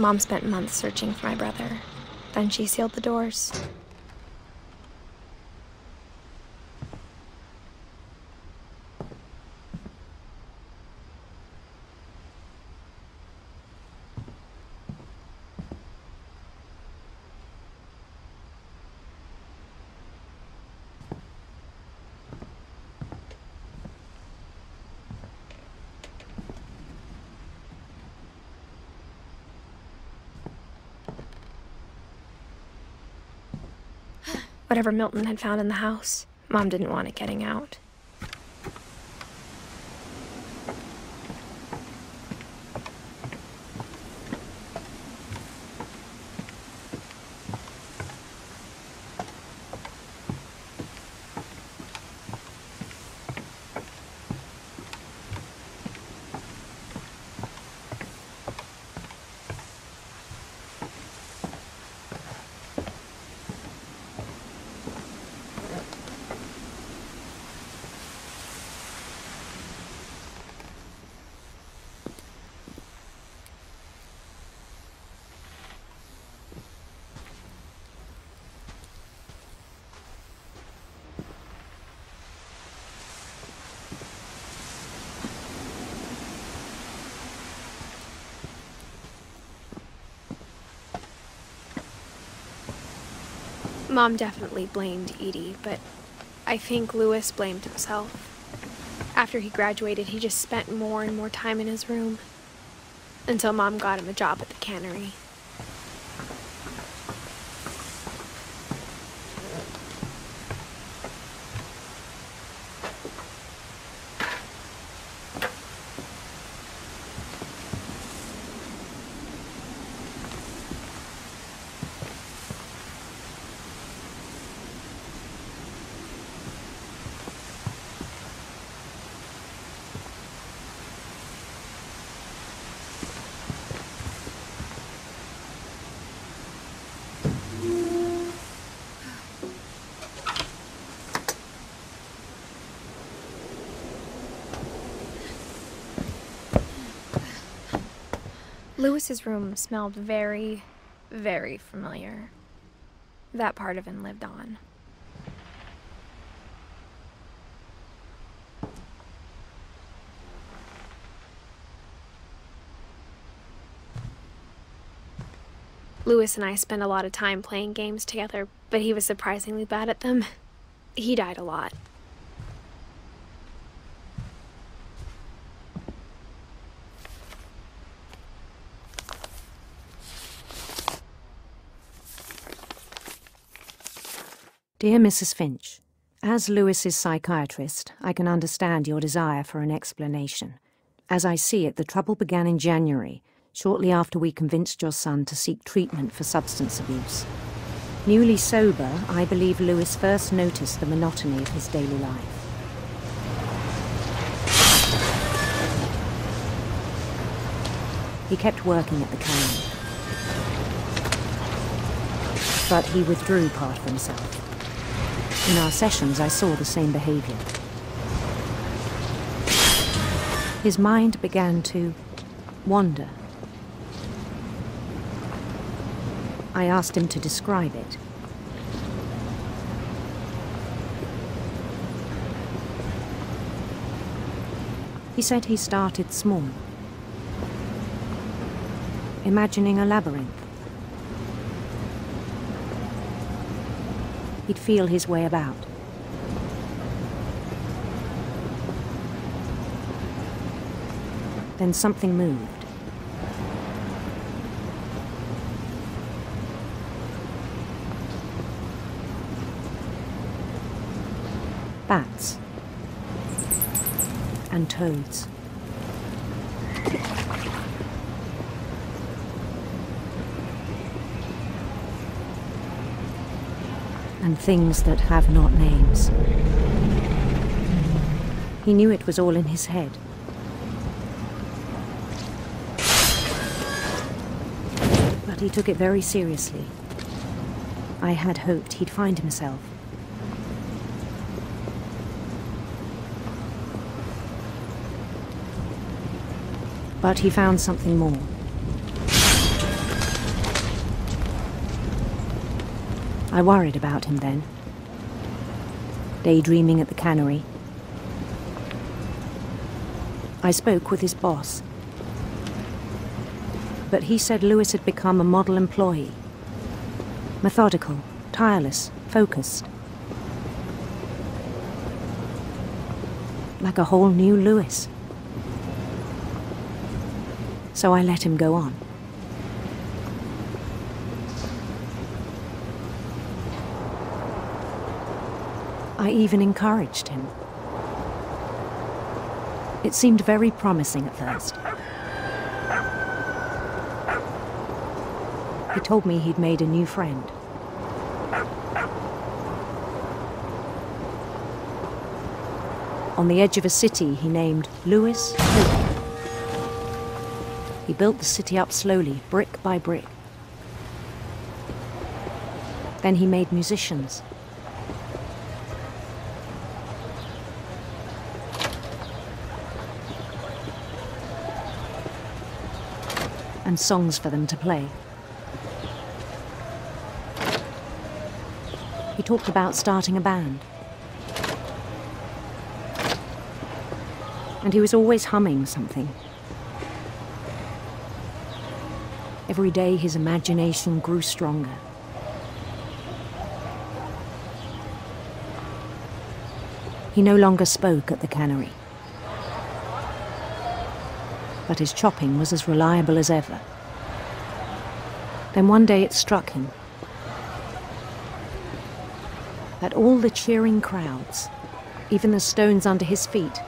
Mom spent months searching for my brother. Then she sealed the doors. Whatever Milton had found in the house, Mom didn't want it getting out. Mom definitely blamed Edie, but I think Louis blamed himself. After he graduated, he just spent more and more time in his room, until Mom got him a job at the cannery. Louis's room smelled very, very familiar. That part of him lived on. Louis and I spent a lot of time playing games together, but he was surprisingly bad at them. He died a lot. Dear Mrs. Finch, as Louis's psychiatrist, I can understand your desire for an explanation. As I see it, the trouble began in January, shortly after we convinced your son to seek treatment for substance abuse. Newly sober, I believe Louis first noticed the monotony of his daily life. He kept working at the cannery, but he withdrew part of himself. In our sessions, I saw the same behavior. His mind began to wander. I asked him to describe it. He said he started small, imagining a labyrinth. He'd feel his way about. Then something moved. Bats and toads. And things that have not names. He knew it was all in his head. But he took it very seriously. I had hoped he'd find himself. But he found something more. I worried about him then, daydreaming at the cannery. I spoke with his boss, but he said Lewis had become a model employee. Methodical, tireless, focused. Like a whole new Lewis. So I let him go on. I even encouraged him. It seemed very promising at first. He told me he'd made a new friend. On the edge of a city he named Lewis Hope. He built the city up slowly, brick by brick. Then he made musicians. And songs for them to play. He talked about starting a band. And he was always humming something. Every day his imagination grew stronger. He no longer spoke at the cannery. But his chopping was as reliable as ever. Then one day it struck him that all the cheering crowds, even the stones under his feet,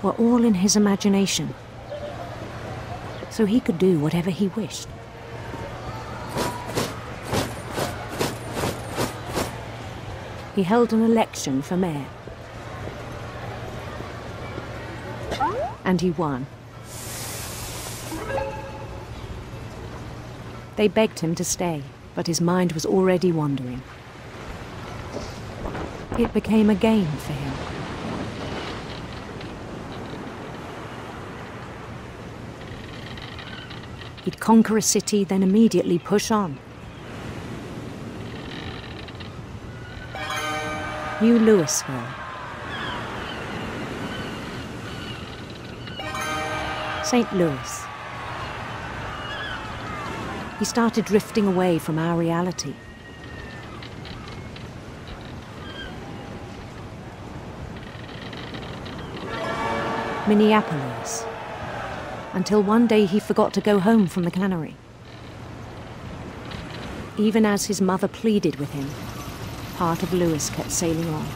were all in his imagination, so he could do whatever he wished. He held an election for mayor. And he won. They begged him to stay, but his mind was already wandering. It became a game for him. He'd conquer a city, then immediately push on. New Louisville. St. Louis. He started drifting away from our reality. Minneapolis. Until one day he forgot to go home from the cannery. Even as his mother pleaded with him, part of Lewis kept sailing on.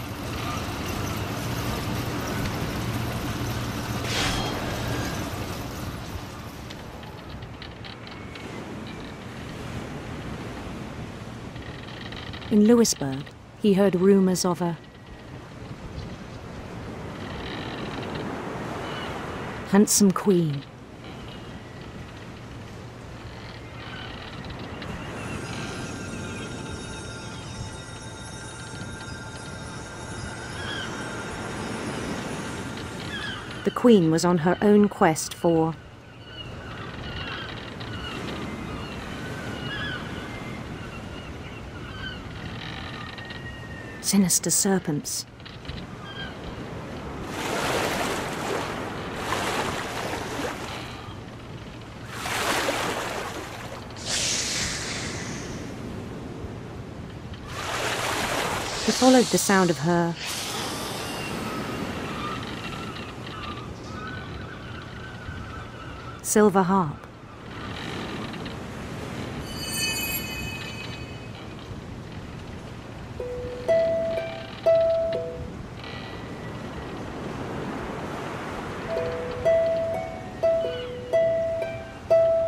In Lewisburg, he heard rumors of a handsome queen. The queen was on her own quest for sinister serpents. He followed the sound of her silver harp.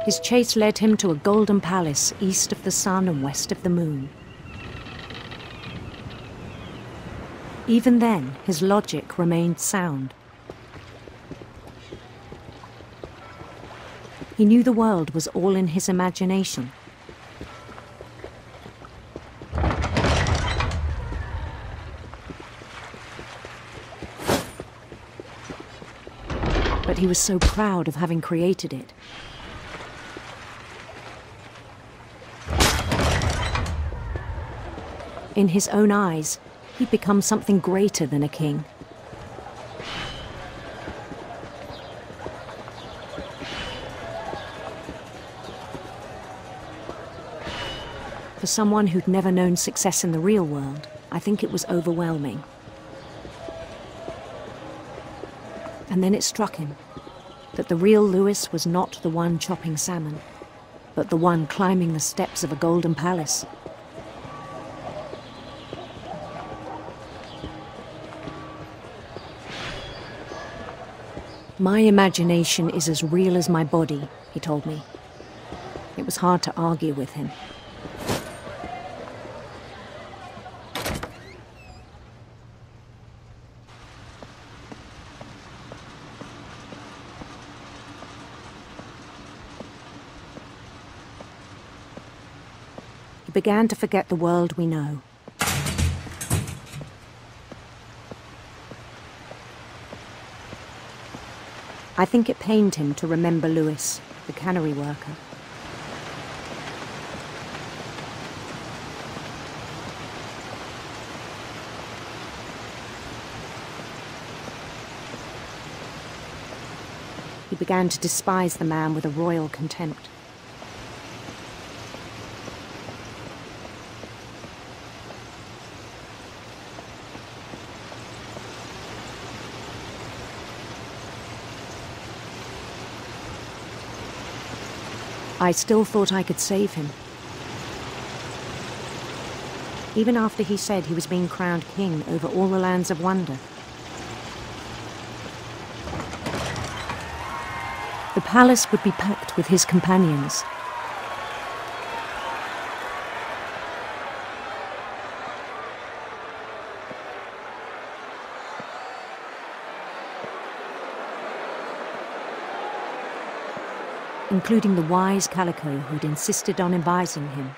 His chase led him to a golden palace east of the sun and west of the moon. Even then, his logic remained sound. He knew the world was all in his imagination. But he was so proud of having created it. In his own eyes, he'd become something greater than a king. For someone who'd never known success in the real world, I think it was overwhelming. And then it struck him that the real Lewis was not the one chopping salmon, but the one climbing the steps of a golden palace. My imagination is as real as my body, he told me. It was hard to argue with him. He began to forget the world we know. I think it pained him to remember Lewis, the cannery worker. He began to despise the man with a royal contempt. I still thought I could save him. Even after he said he was being crowned king over all the lands of wonder. The palace would be packed with his companions. Including the wise Calico who'd insisted on advising him.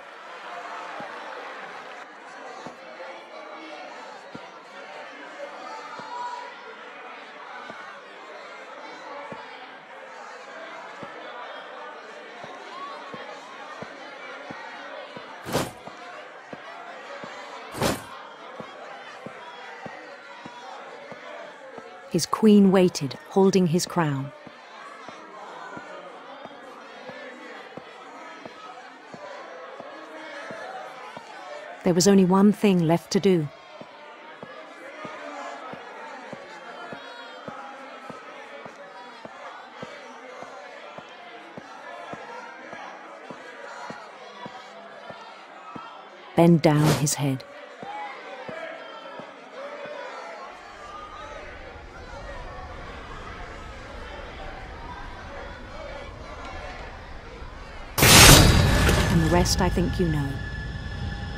His queen waited, holding his crown. There was only one thing left to do. Bend down his head. And the rest I think you know.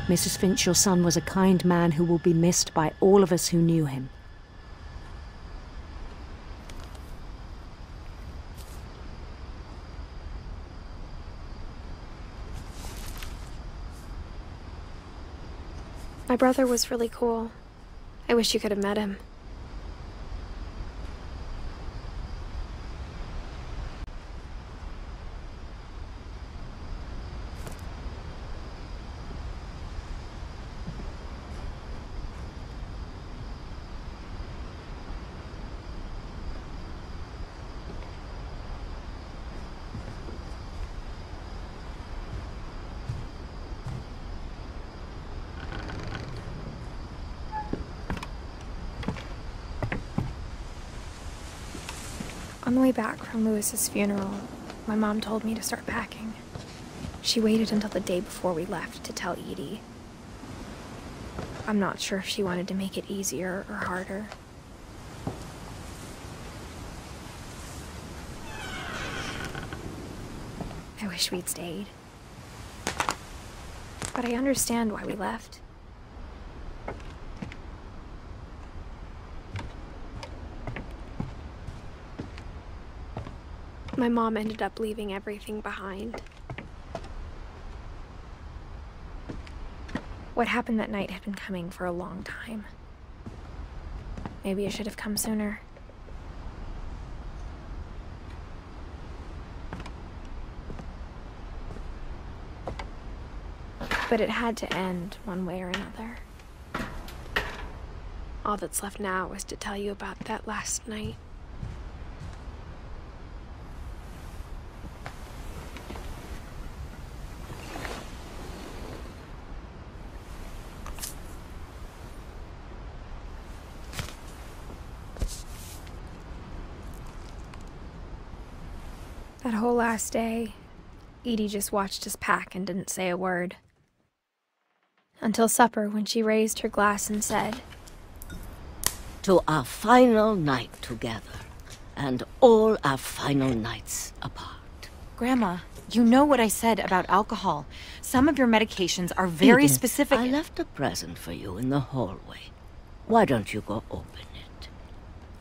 Mrs. Finch, your son was a kind man who will be missed by all of us who knew him. My brother was really cool. I wish you could have met him. On the way back from Lewis's funeral, my mom told me to start packing. She waited until the day before we left to tell Edie. I'm not sure if she wanted to make it easier or harder. I wish we'd stayed. But I understand why we left. My mom ended up leaving everything behind. What happened that night had been coming for a long time. Maybe it should have come sooner. But it had to end one way or another. All that's left now is to tell you about that last night. That whole last day, Edie just watched us pack and didn't say a word. Until supper, when she raised her glass and said, "To our final night together, and all our final nights apart." Grandma, you know what I said about alcohol. Some of your medications are very Edith, specific. I left a present for you in the hallway. Why don't you go open it?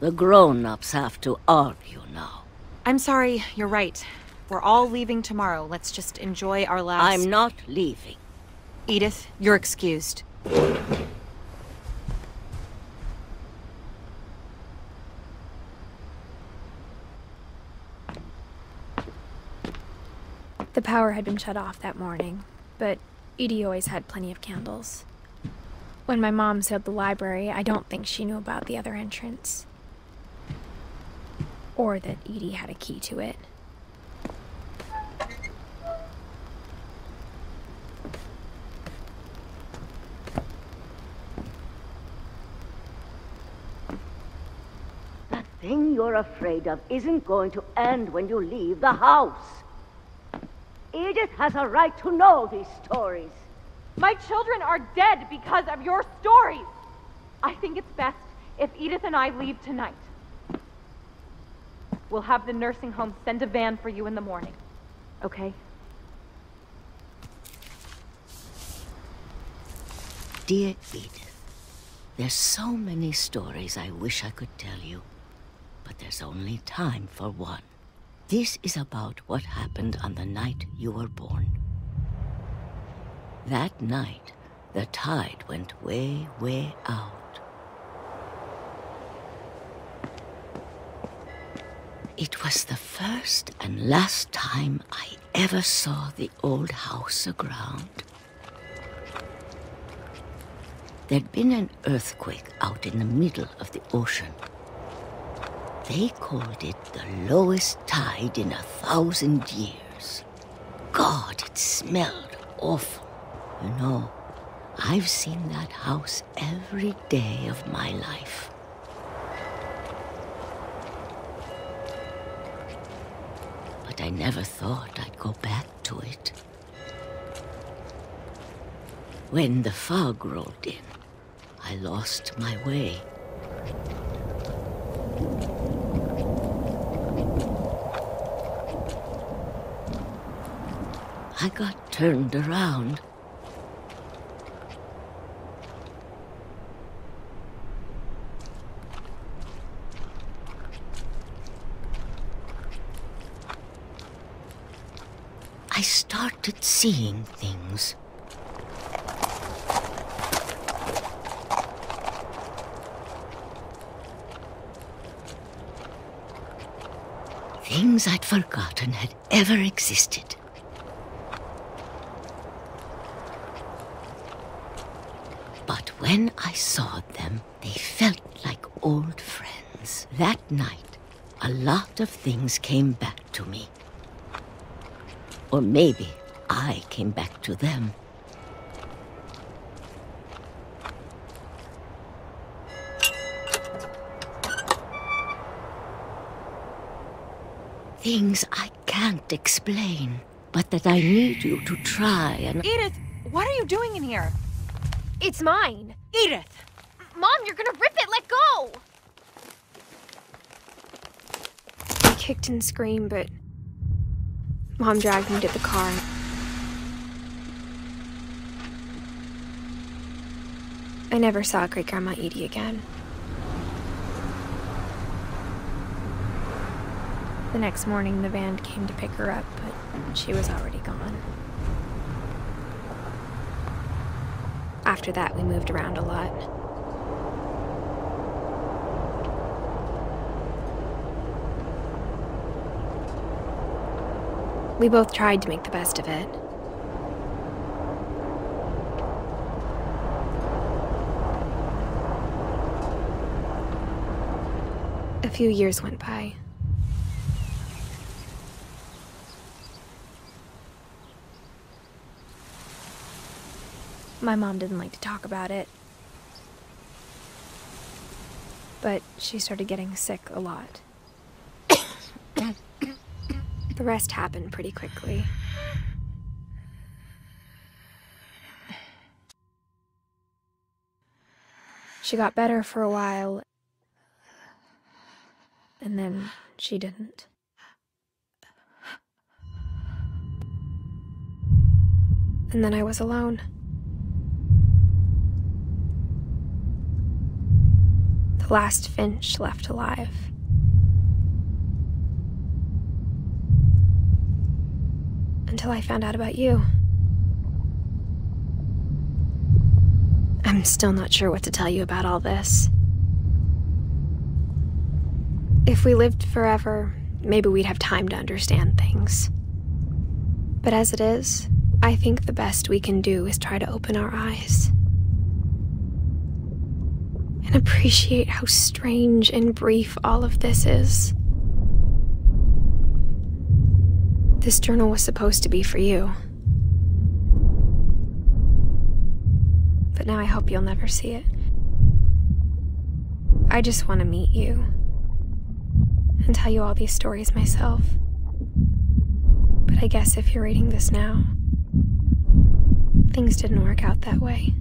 The grown-ups have to argue now. I'm sorry, you're right. We're all leaving tomorrow. Let's just enjoy our last... I'm not leaving. Edith, you're excused. The power had been shut off that morning, but Edie always had plenty of candles. When my mom sealed the library, I don't think she knew about the other entrance. Or that Edie had a key to it. That thing you're afraid of isn't going to end when you leave the house. Edith has a right to know these stories. My children are dead because of your stories. I think it's best if Edith and I leave tonight. We'll have the nursing home send a van for you in the morning, okay? Dear Edith, there's so many stories I wish I could tell you, but there's only time for one. This is about what happened on the night you were born. That night, the tide went way, way out. It was the first and last time I ever saw the old house aground. There'd been an earthquake out in the middle of the ocean. They called it the lowest tide in 1,000 years. God, it smelled awful. You know, I've seen that house every day of my life. But I never thought I'd go back to it. When the fog rolled in, I lost my way. I got turned around. I started seeing things. Things I'd forgotten had ever existed. But when I saw them, they felt like old friends. That night, a lot of things came back to me. Or maybe I came back to them. Things I can't explain, but that I need you to try and... Edith, what are you doing in here? It's mine. Edith! Mom, you're gonna rip it! Let go! I kicked and screamed, but Mom dragged me to the car. I never saw Great-Grandma Edie again. The next morning, the van came to pick her up, but she was already gone. After that, we moved around a lot. We both tried to make the best of it. A few years went by. My mom didn't like to talk about it, but she started getting sick a lot. The rest happened pretty quickly. She got better for a while, and then she didn't. And then I was alone. The last Finch left alive. Until I found out about you. I'm still not sure what to tell you about all this. If we lived forever, maybe we'd have time to understand things. But as it is, I think the best we can do is try to open our eyes. And appreciate how strange and brief all of this is. This journal was supposed to be for you. But now I hope you'll never see it. I just want to meet you and tell you all these stories myself. But I guess if you're reading this now, things didn't work out that way.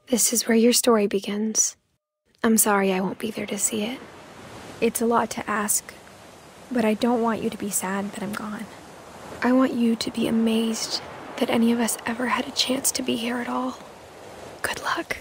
This is where your story begins. I'm sorry I won't be there to see it. It's a lot to ask, but I don't want you to be sad that I'm gone. I want you to be amazed that any of us ever had a chance to be here at all. Good luck.